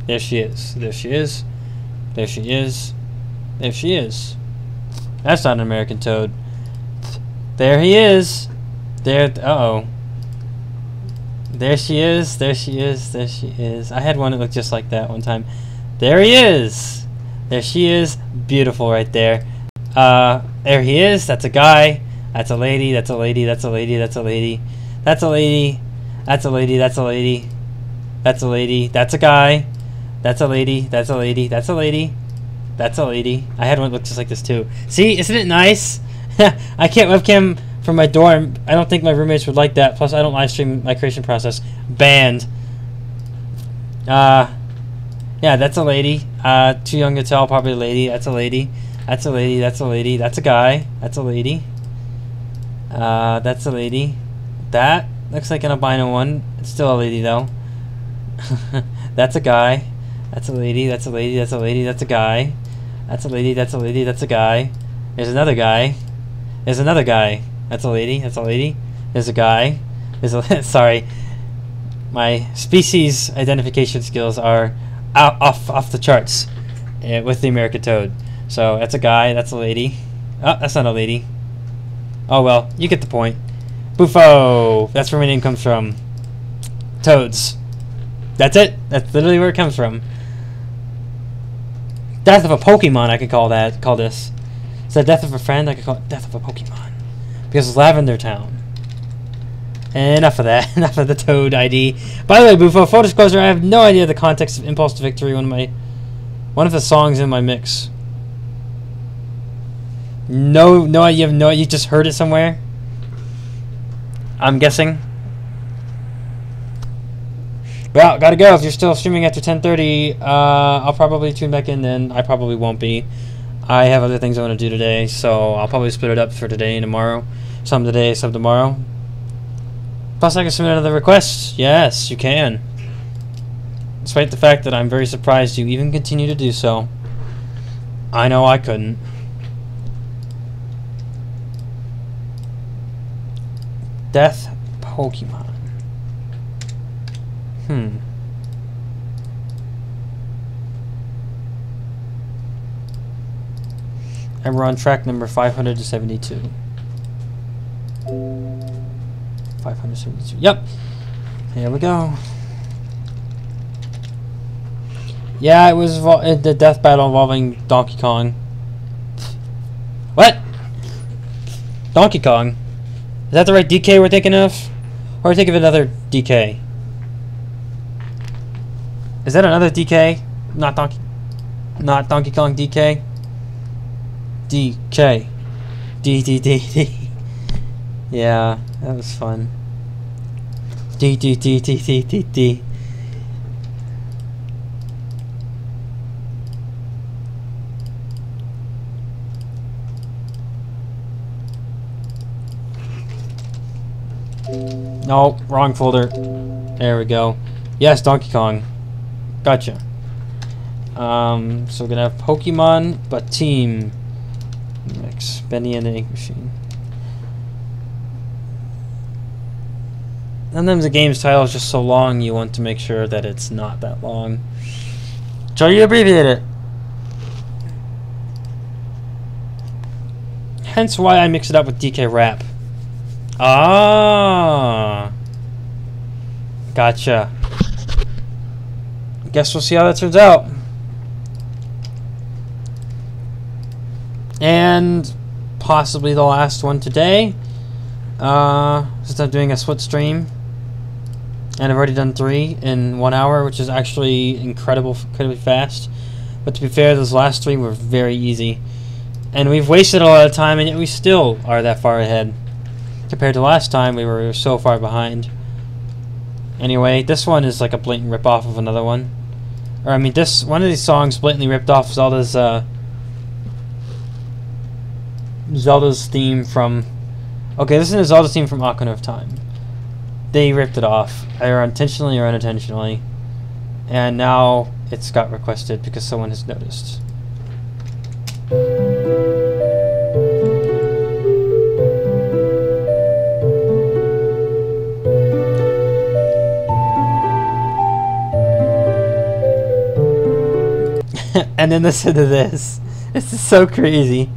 There she is. There she is. There she is. There she is. That's not an American toad. There he is. There. Uh-oh. There she is. There she is. There she is. I had one that looked just like that one time. There he is. There she is. Beautiful right there. There he is. That's a guy. That's a lady. That's a lady. That's a lady. That's a lady. That's a lady. That's a lady. That's a lady. That's a lady. That's a guy. That's a lady. That's a lady. That's a lady. That's a lady. I had one that looked just like this too. See, isn't it nice? I can't webcam from my dorm. I don't think my roommates would like that. Plus, I don't live stream my creation process. Banned. Yeah, that's a lady. Too young to tell. Probably a lady. That's a lady. That's a lady. That's a lady. That's a guy. That's a lady. That's a lady. That looks like an albino one. It's still a lady though. That's a guy. That's a lady. That's a lady. That's a lady. That's a guy. That's a lady. That's a lady. That's a guy. There's another guy. There's another guy. That's a lady. That's a lady. is a guy. Sorry, my species identification skills are off the charts with the American toad. So that's a guy. That's a lady. Oh, that's not a lady. Oh well, you get the point. Bufo. That's where my name comes from. Toads. That's it. That's literally where it comes from. Death of a Pokemon, I could call this. Instead of death of a friend, I could call it death of a Pokemon. Because it's Lavender Town. And enough of that. Enough of the Toad ID. By the way, Bufo, full disclosure, I have no idea the context of Impulse to Victory, one of the songs in my mix. No, you have no, you just heard it somewhere? I'm guessing. Well, gotta go. If you're still streaming after 10:30, I'll probably tune back in then. I probably won't be. I have other things I want to do today, so I'll probably split it up for today and tomorrow. Some today, some tomorrow. Plus, I can submit another request. Yes, you can. Despite the fact that I'm very surprised you even continue to do so. I know I couldn't. Death Pokemon. And we're on track number 572. 572. Yep. Here we go. Yeah, it was the death battle involving Donkey Kong. What? Donkey Kong? Is that the right DK we're thinking of? Or think of another DK? Is that another DK? Not Donkey Kong DK? DK. D. Yeah, that was fun. D. No, wrong folder. There we go. Yes, Donkey Kong. Gotcha. So we're gonna have Pokemon, but Team Mix Benny and the Ink Machine. Sometimes the game's title is just so long, you want to make sure that it's not that long. So you abbreviate it. Hence why I mix it up with DK Rap. Ah, gotcha. Guess we'll see how that turns out. And possibly the last one today. Since I'm doing a split stream, and I've already done 3 in 1 hour, which is actually incredibly fast. But to be fair, those last 3 were very easy, and we've wasted a lot of time, and yet we still are that far ahead. Compared to last time, we were so far behind. Anyway, this one is like a blatant rip-off of another one. Or, I mean, one of these songs blatantly ripped off Zelda's theme from... Okay, this is Zelda's theme from Ocarina of Time. They ripped it off, either intentionally or unintentionally. And now it's got requested because someone has noticed. And then listen to this. This is so crazy.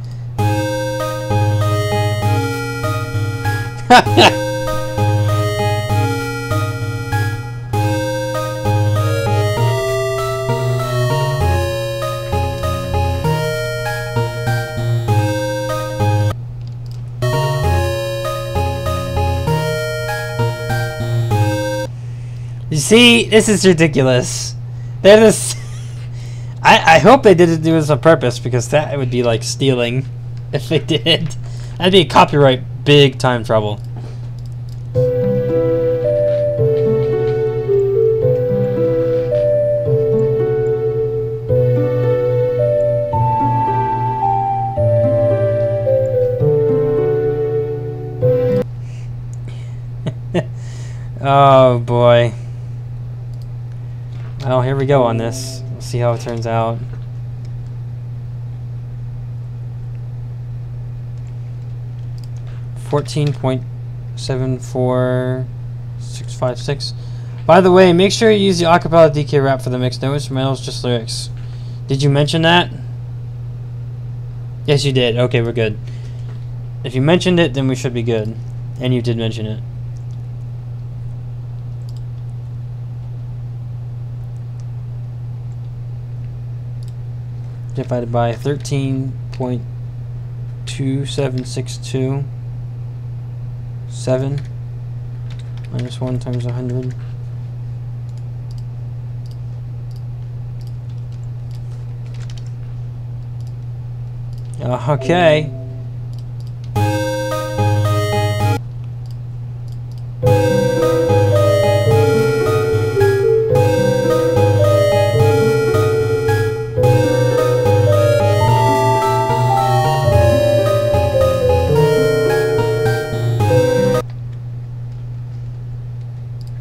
You see, this is ridiculous. They're just... I hope they didn't do this on purpose, because that would be like stealing if they did. That'd be copyright big time trouble. Oh boy. Well, here we go on this. We'll see how it turns out. 74656. By the way, make sure you use the acapella DK rap for the mix. No instrumentals, just lyrics. Did you mention that? Yes, you did. Okay, we're good. If you mentioned it, then we should be good. And you did mention it. Divided by 13.2762. 7 minus 1 times 100. Okay.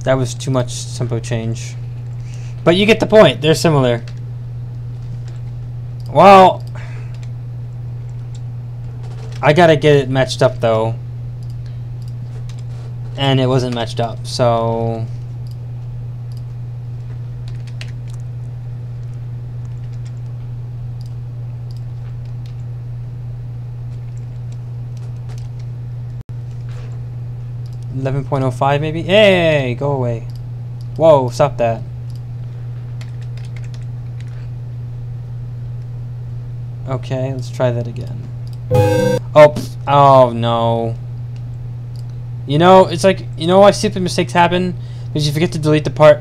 That was too much tempo change. But you get the point. They're similar. Well, I gotta get it matched up though. And it wasn't matched up, so... $11.05 maybe? Hey, go away. Whoa, stop that. Okay, let's try that again. Oh, oh no. You know, it's like, you know why stupid mistakes happen? Because you forget to delete the part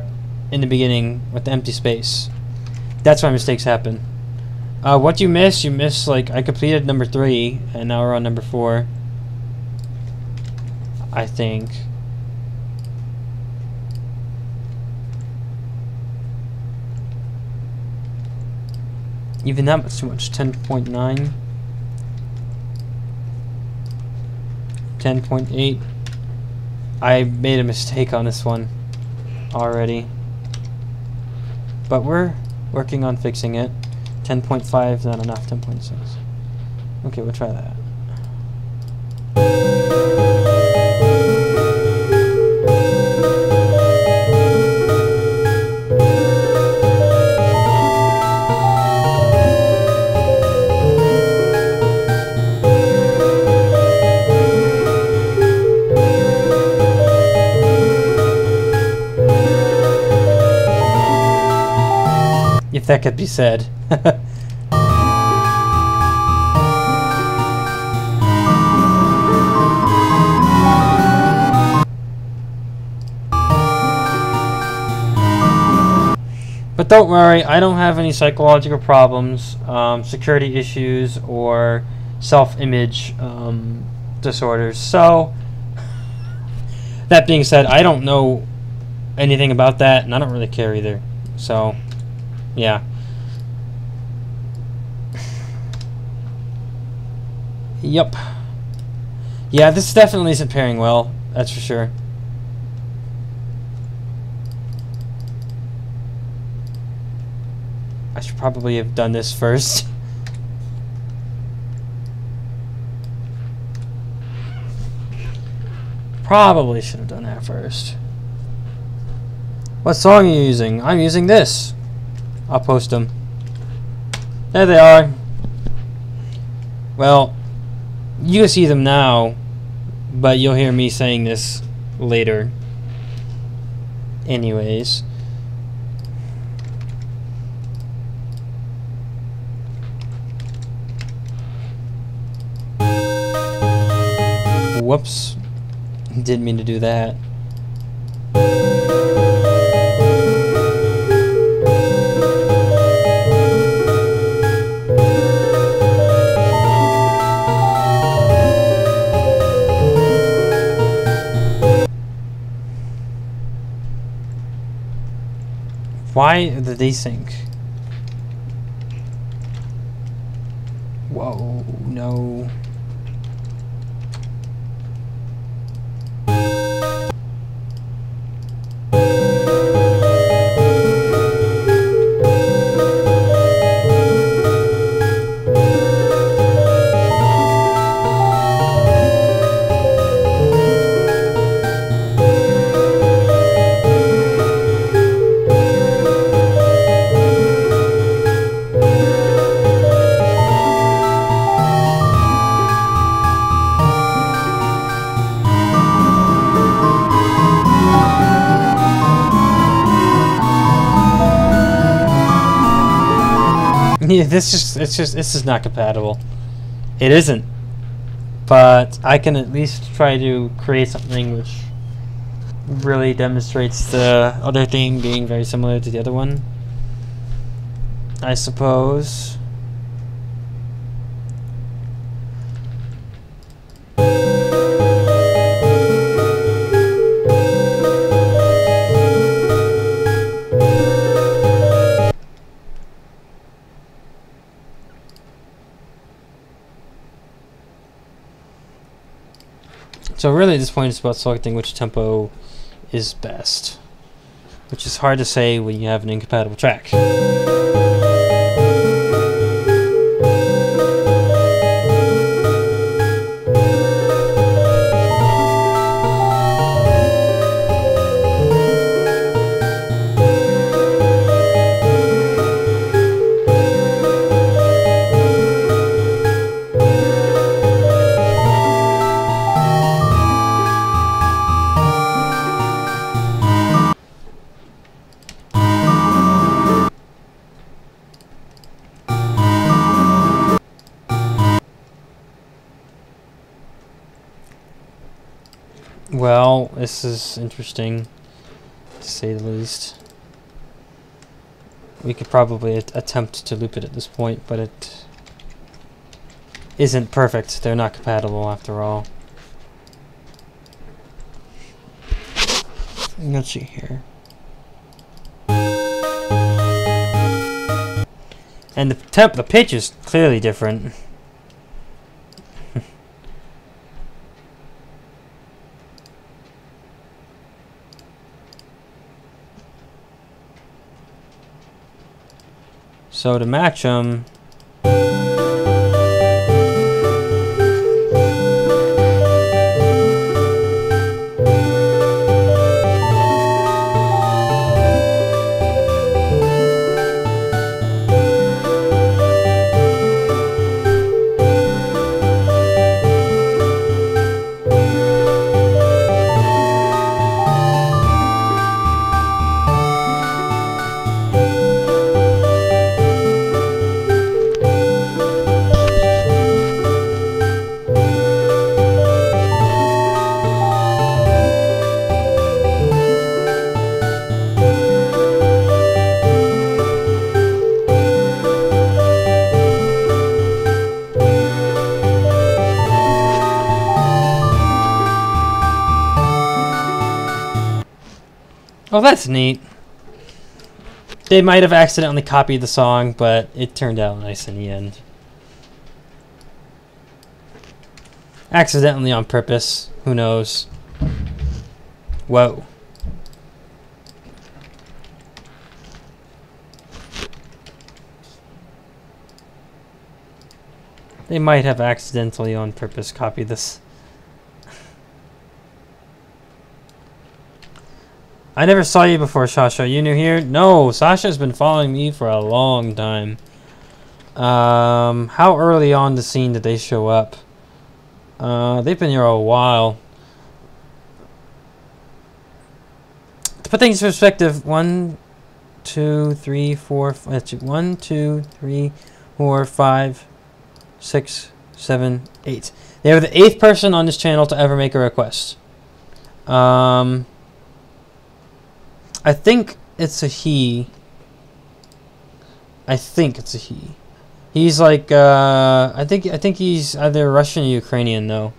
in the beginning with the empty space. That's why mistakes happen. What you miss, like, I completed number 3, and now we're on number 4. I think. Even that was too much. 10.9. 10.8. I made a mistake on this one already. But we're working on fixing it. 10.5 not enough. 10.6. Okay, we'll try that. If that could be said. But don't worry, I don't have any psychological problems, security issues, or self-image disorders. So, that being said, I don't know anything about that, and I don't really care either. So, yeah. Yep. Yeah, this definitely isn't pairing well, that's for sure. I should probably have done this first. Probably should have done that first. What song are you using? I'm using this. I'll post them. There they are. Well, you can see them now, but you'll hear me saying this later. Anyways. Whoops. Didn't mean to do that. Why the desync? Whoa, no. this is not compatible. It isn't. But I can at least try to create something which really demonstrates the other thing being very similar to the other one, I suppose. So really at this point it's about selecting which tempo is best, which is hard to say when you have an incompatible track. Well, this is interesting, to say the least. We could probably attempt to loop it at this point, but it isn't perfect. They're not compatible after all. Let's see here. And the pitch is clearly different. So to match them, oh, that's neat. They might have accidentally copied the song, but it turned out nice in the end. Accidentally on purpose. Who knows? Whoa. They might have accidentally on purpose copied this. I never saw you before, Sasha. You new here? No, Sasha's been following me for a long time. How early on the scene did they show up? They've been here a while. To put things in perspective, 1, 2, 3, 4, 1, 2, 3, 4, 5, 6, 7, 8. They were the 8th person on this channel to ever make a request. I think it's a he. I think it's a he. He's like I think he's either Russian or Ukrainian though.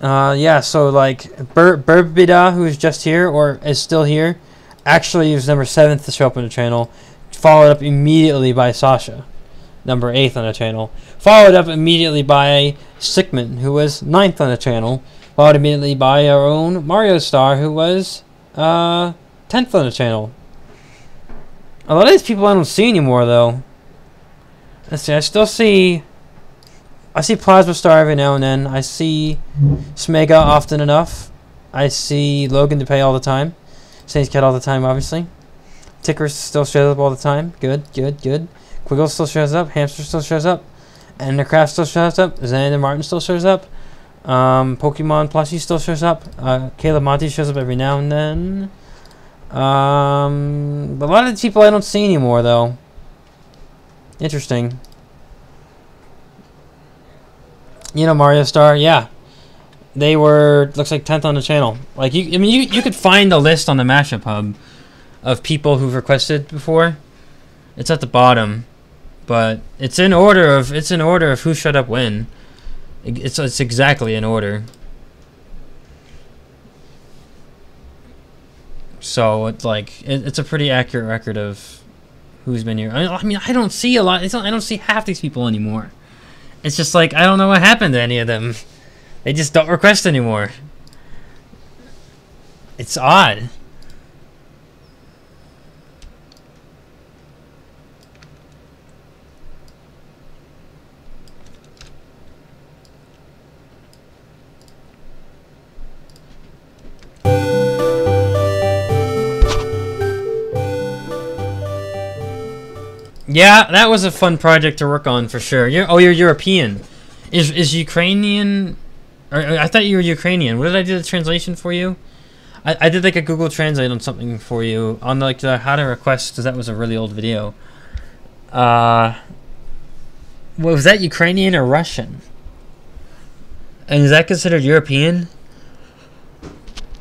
Yeah, so like Burbida, who is just here or is still here, actually was number 7th to show up on the channel, followed up immediately by Sasha, number 8th on the channel, followed up immediately by Sickman, who was 9th on the channel, followed immediately by our own Mario Star, who was 10th on the channel. A lot of these people I don't see anymore, though. Let's see, I see Plasma Star every now and then. I see Smega often enough. I see Logan DePay all the time. Sane's Cat all the time, obviously. Ticker still shows up all the time. Good. Quiggle still shows up. Hamster still shows up. Endercraft still shows up. Xander Martin still shows up. Pokemon Plushie still shows up. Caleb Monty shows up every now and then. But a lot of the people I don't see anymore, though. Interesting. You know, Mario Star, yeah. They were, looks like 10th on the channel. Like, you could find a list on the Mashup Hub of people who've requested before. It's at the bottom, but it's in order of who shut up when. It's exactly in order. So it's like it's a pretty accurate record of who's been here. I mean, I don't see a lot. I don't see half these people anymore. It's just like I don't know what happened to any of them. They just don't request anymore. It's odd. Yeah, that was a fun project to work on for sure. You're European. Is Ukrainian? Or, I thought you were Ukrainian. What did I do the translation for you? I did like a Google Translate on something for you on like the how to request, because that was a really old video. Was that Ukrainian or Russian? And is that considered European?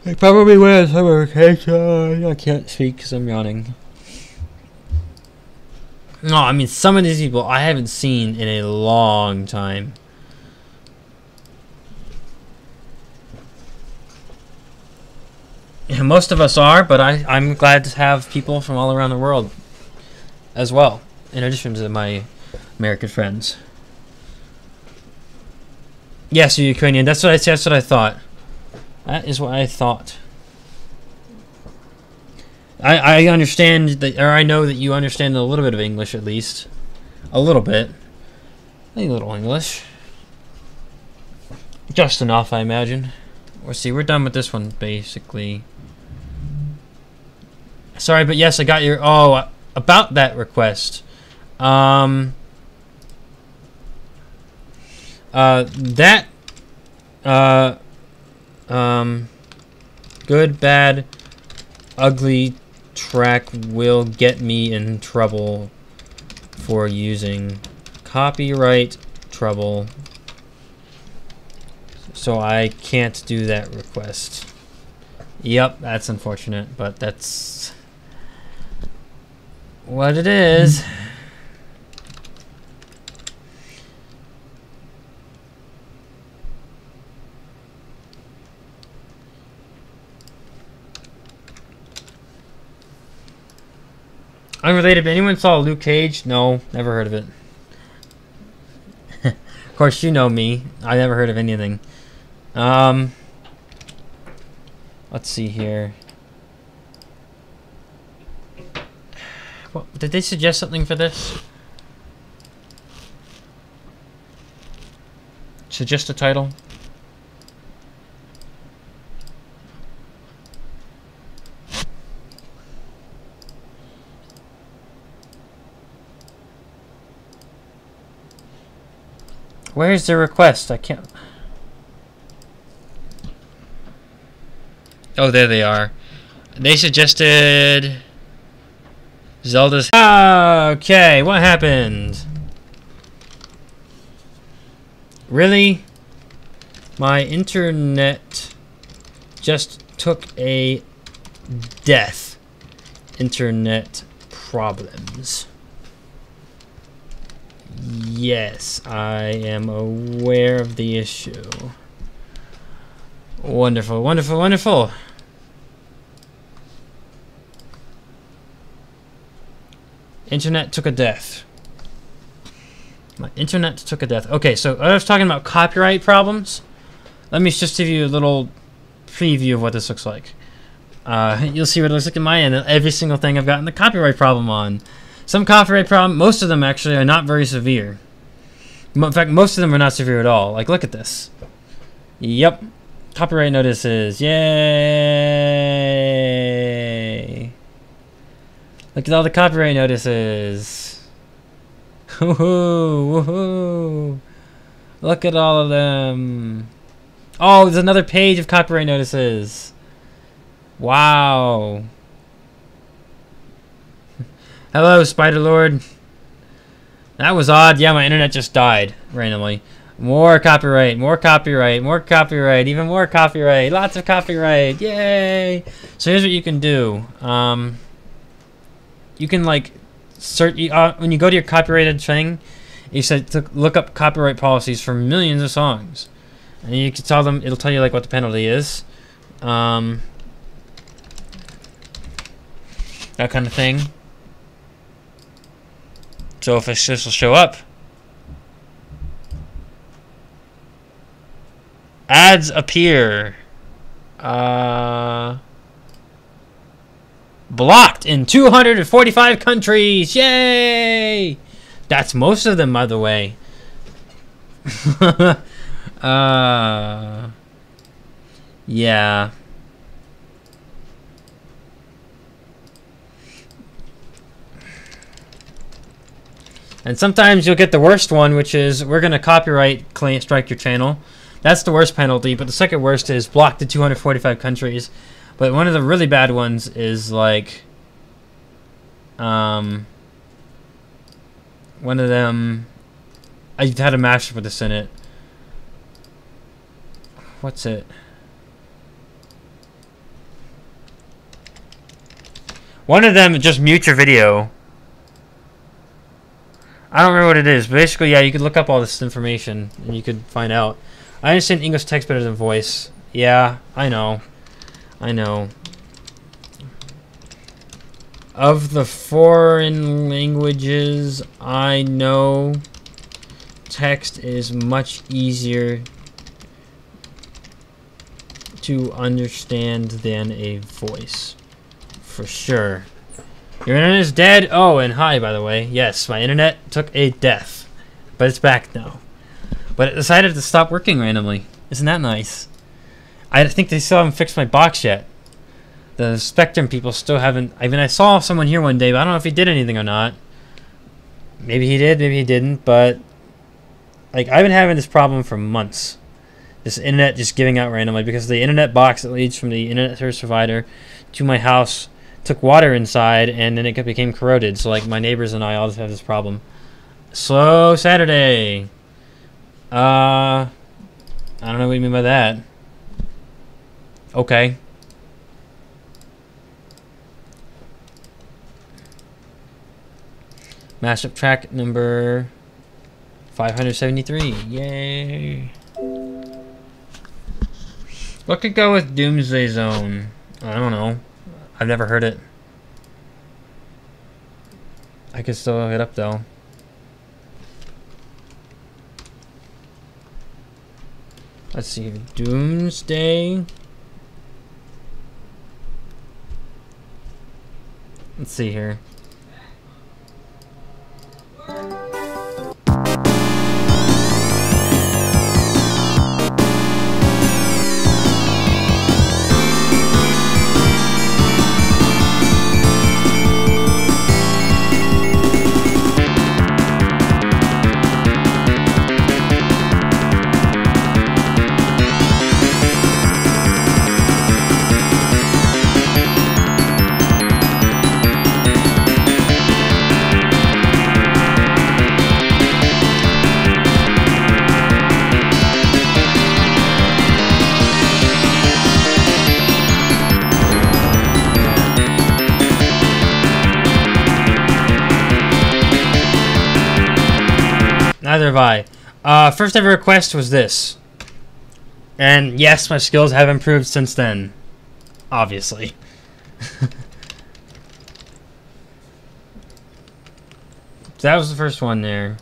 It probably was. I can't speak because I'm yawning. No, I mean, some of these people I haven't seen in a long time. Yeah, most of us are, but I'm glad to have people from all around the world as well, in addition to my American friends. Yes, you're Ukrainian. That's what I thought. That is what I thought. I understand that, or I know that you understand a little bit of English at least. A little bit. A little English. Just enough, I imagine. We'll see, we're done with this one, basically. Sorry, but yes, I got your... Oh, about that request. Good, bad, ugly track will get me in trouble for using copyright trouble, so I can't do that request. Yep, that's unfortunate, but that's what it is. Unrelated, but anyone saw Luke Cage? No, never heard of it. Of course, you know me. I never heard of anything. Let's see here. What, did they suggest something for this? Suggest a title? Where's the request? I can't... Oh, there they are. They suggested... Zelda's... Ah, okay, what happened? Really? My internet just took a death. Internet problems. Yes, I am aware of the issue. Wonderful, wonderful, wonderful. Internet took a death. My internet took a death. Okay, so I was talking about copyright problems. Let me just give you a little preview of what this looks like. You'll see what it looks like in my end. Every single thing I've gotten the copyright problem on. Some copyright problem, most of them actually are not very severe. In fact, most of them are not severe at all. Like, look at this. Yep. Copyright notices. Yay! Look at all the copyright notices. Woohoo! Woohoo! Look at all of them. Oh, there's another page of copyright notices. Wow. Hello, Spider Lord. That was odd. Yeah, my internet just died randomly. More copyright, more copyright, more copyright, even more copyright. Lots of copyright. Yay! So here's what you can do. You can like search when you go to your copyrighted thing. You said to look up copyright policies for millions of songs, and you can tell them. It'll tell you like what the penalty is. That kind of thing. So if this will show up, ads appear. Blocked in 245 countries. Yay! That's most of them, by the way. Yeah. And sometimes you'll get the worst one, which is we're going to copyright strike your channel. That's the worst penalty, but the second worst is blocked in 245 countries. But one of the really bad ones is like one of them, I've had a mashup with this in it. What's it? One of them just mute your video. I don't remember what it is, but basically, yeah, you could look up all this information and you could find out. I understand English text better than voice. Yeah, I know. I know. Of the foreign languages I know, text is much easier to understand than a voice. For sure. Your internet is dead? Oh, and hi, by the way. Yes, my internet took a death. But it's back now. But it decided to stop working randomly. Isn't that nice? I think they still haven't fixed my box yet. The Spectrum people still haven't... I mean, I saw someone here one day, but I don't know if he did anything or not. Maybe he did, maybe he didn't, but... Like, I've been having this problem for months. This internet just giving out randomly, because the internet box that leads from the internet service provider to my house took water inside, and then it became corroded. So, like, my neighbors and I all have this problem. Slow Saturday. I don't know what you mean by that. Okay. Mashup track number 573. Yay. What could go with Doomsday Zone? I don't know. I've never heard it. I could still look it up though. Let's see here. Doomsday. Let's see here. Neither have I. First ever request was this. And yes, my skills have improved since then. Obviously. So that was the first one there.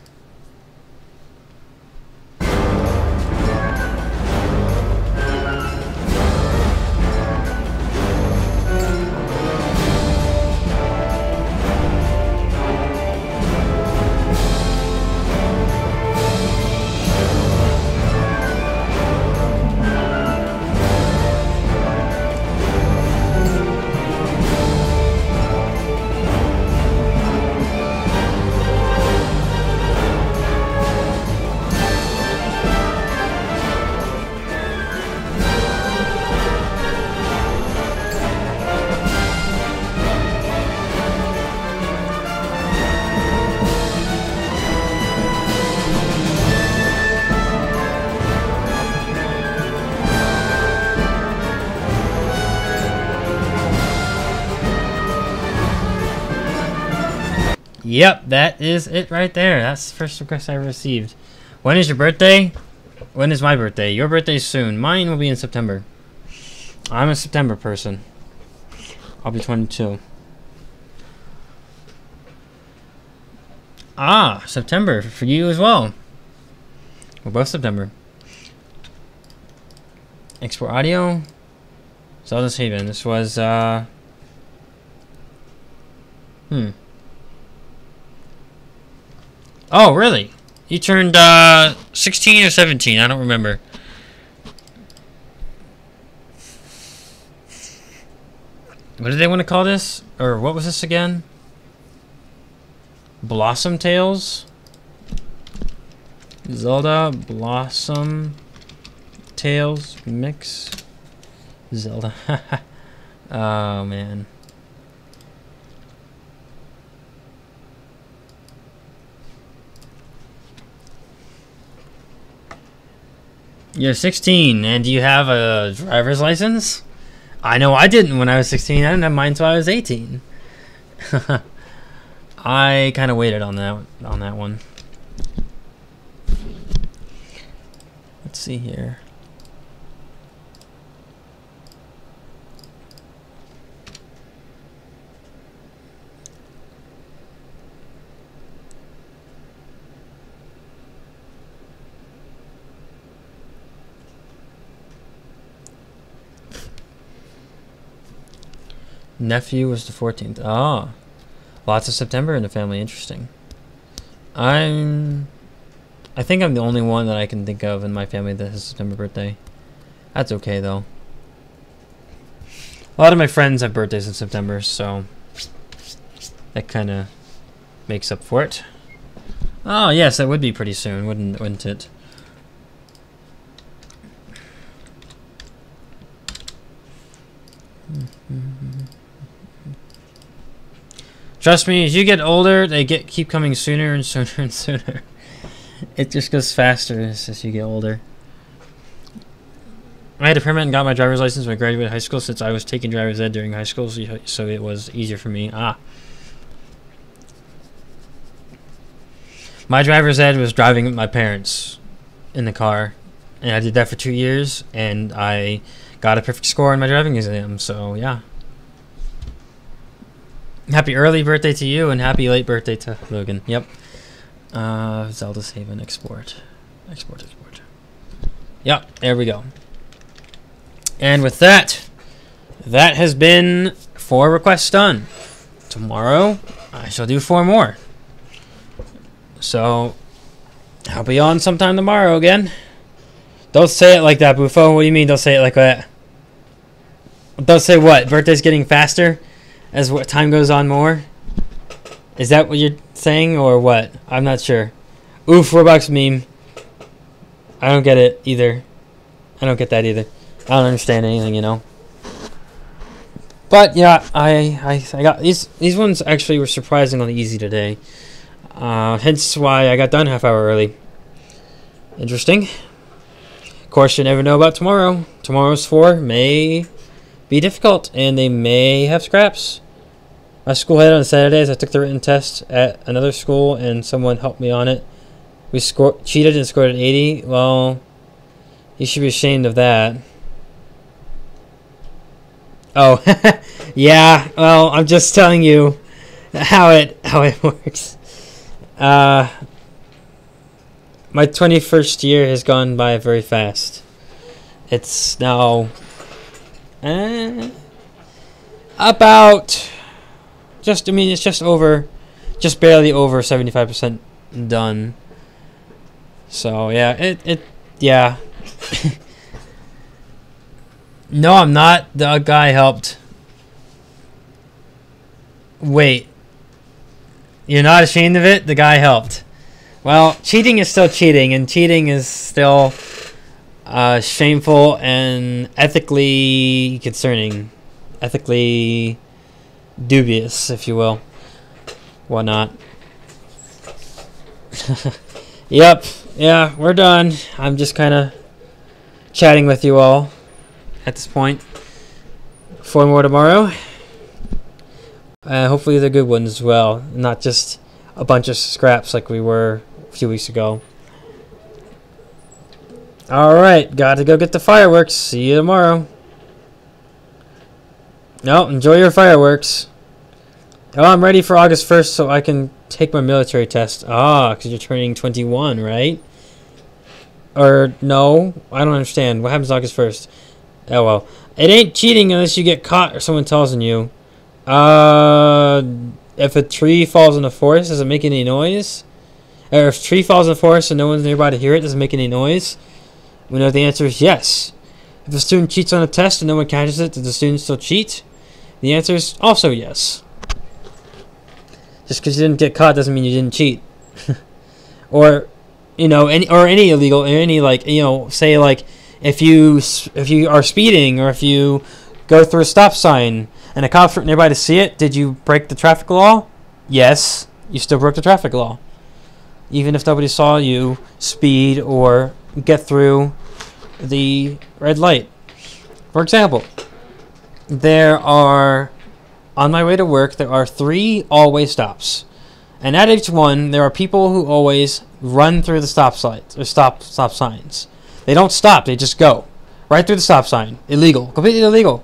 Yep, that is it right there. That's the first request I received. When is your birthday? When is my birthday? Your birthday's soon. Mine will be in September. I'm a September person. I'll be 22. Ah, September for you as well. We're both September. Export audio. Zelda's Haven. This was Oh, really? You turned 16 or 17, I don't remember. What did they want to call this? Or what was this again? Blossom Tales? Zelda Blossom Tales Mix Zelda. Oh man. You're 16, and do you have a driver's license? I know I didn't when I was 16. I didn't have mine until I was 18. I kind of waited on that one. Let's see here. Nephew was the 14th. Ah, lots of September in the family. Interesting. I think I'm the only one that I can think of in my family that has a September birthday. That's okay though. A lot of my friends have birthdays in September, so that kind of makes up for it. Oh yes, that would be pretty soon, wouldn't it? Trust me, as you get older, they keep coming sooner and sooner and sooner. It just goes faster as you get older. I had a permit and got my driver's license when I graduated high school since I was taking driver's ed during high school, so it was easier for me. My driver's ed was driving with my parents in the car, and I did that for 2 years, and I got a perfect score on my driving exam, so yeah. Happy early birthday to you, and happy late birthday to Logan. Yep. Zelda's Haven, export. Export. Yep, there we go. And with that, that has been 4 requests done. Tomorrow, I shall do 4 more. So, I'll be on sometime tomorrow again. Don't say it like that, Bufo. What do you mean don't say it like that? Don't say what? Birthday's getting faster as what time goes on more? Is that what you're saying or what? I'm not sure. Oof, Roblox meme. I don't get it either. I don't get that either. I don't understand anything, you know. But yeah, I got these ones actually were surprisingly easy today. Hence why I got done half hour early. Interesting. Of course, you never know about tomorrow. Tomorrow's 4 may be difficult, and they may have scraps. My school had on Saturdays. I took the written test at another school, and someone helped me on it. We cheated and scored an 80. Well, you should be ashamed of that. Oh, yeah. Well, I'm just telling you how it works. My 21st year has gone by very fast. It's now about it's just barely over 75% done. So yeah, yeah. No, I'm not. The guy helped. Wait. You're not ashamed of it? The guy helped. Well, cheating is still cheating, and cheating is still shameful and ethically concerning. Ethically dubious, if you will. Whatnot. Yep. Yeah, we're done. I'm just kind of chatting with you all at this point. 4 more tomorrow. Hopefully they're good ones as well. Not just a bunch of scraps like we were a few weeks ago. Alright, got to go get the fireworks. See you tomorrow. No, enjoy your fireworks. Oh, I'm ready for August 1st so I can take my military test. Ah, because you're turning 21, right? Or, no? I don't understand. What happens August 1st? Oh, well. It ain't cheating unless you get caught or someone tells on you. If a tree falls in the forest, does it make any noise? Or if a tree falls in the forest and no one's nearby to hear it, does it make any noise? We know the answer is yes. If a student cheats on a test and no one catches it, does the student still cheat? The answer is also yes. Just because you didn't get caught doesn't mean you didn't cheat. Or, you know, any illegal, or any, like, you know, say, like, if you are speeding, or if you go through a stop sign and a cop's nearby to see it, did you break the traffic law? Yes, you still broke the traffic law. Even if nobody saw you speed or get through the red light. For example, on my way to work, there are 3 all-way stops. And at each one, there are people who always run through the stop signs, or stop signs. They don't stop, they just go. Right through the stop sign. Illegal. Completely illegal.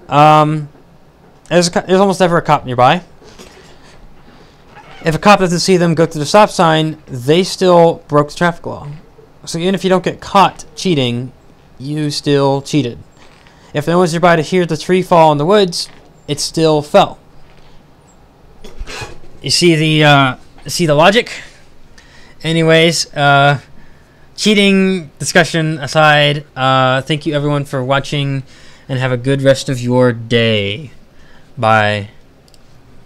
There's almost never a cop nearby. If a cop doesn't see them go through the stop sign, they still broke the traffic law. So even if you don't get caught cheating, you still cheated. If no one's nearby to hear the tree fall in the woods, it still fell. You see the logic? Anyways, cheating discussion aside, thank you everyone for watching, and have a good rest of your day. Bye.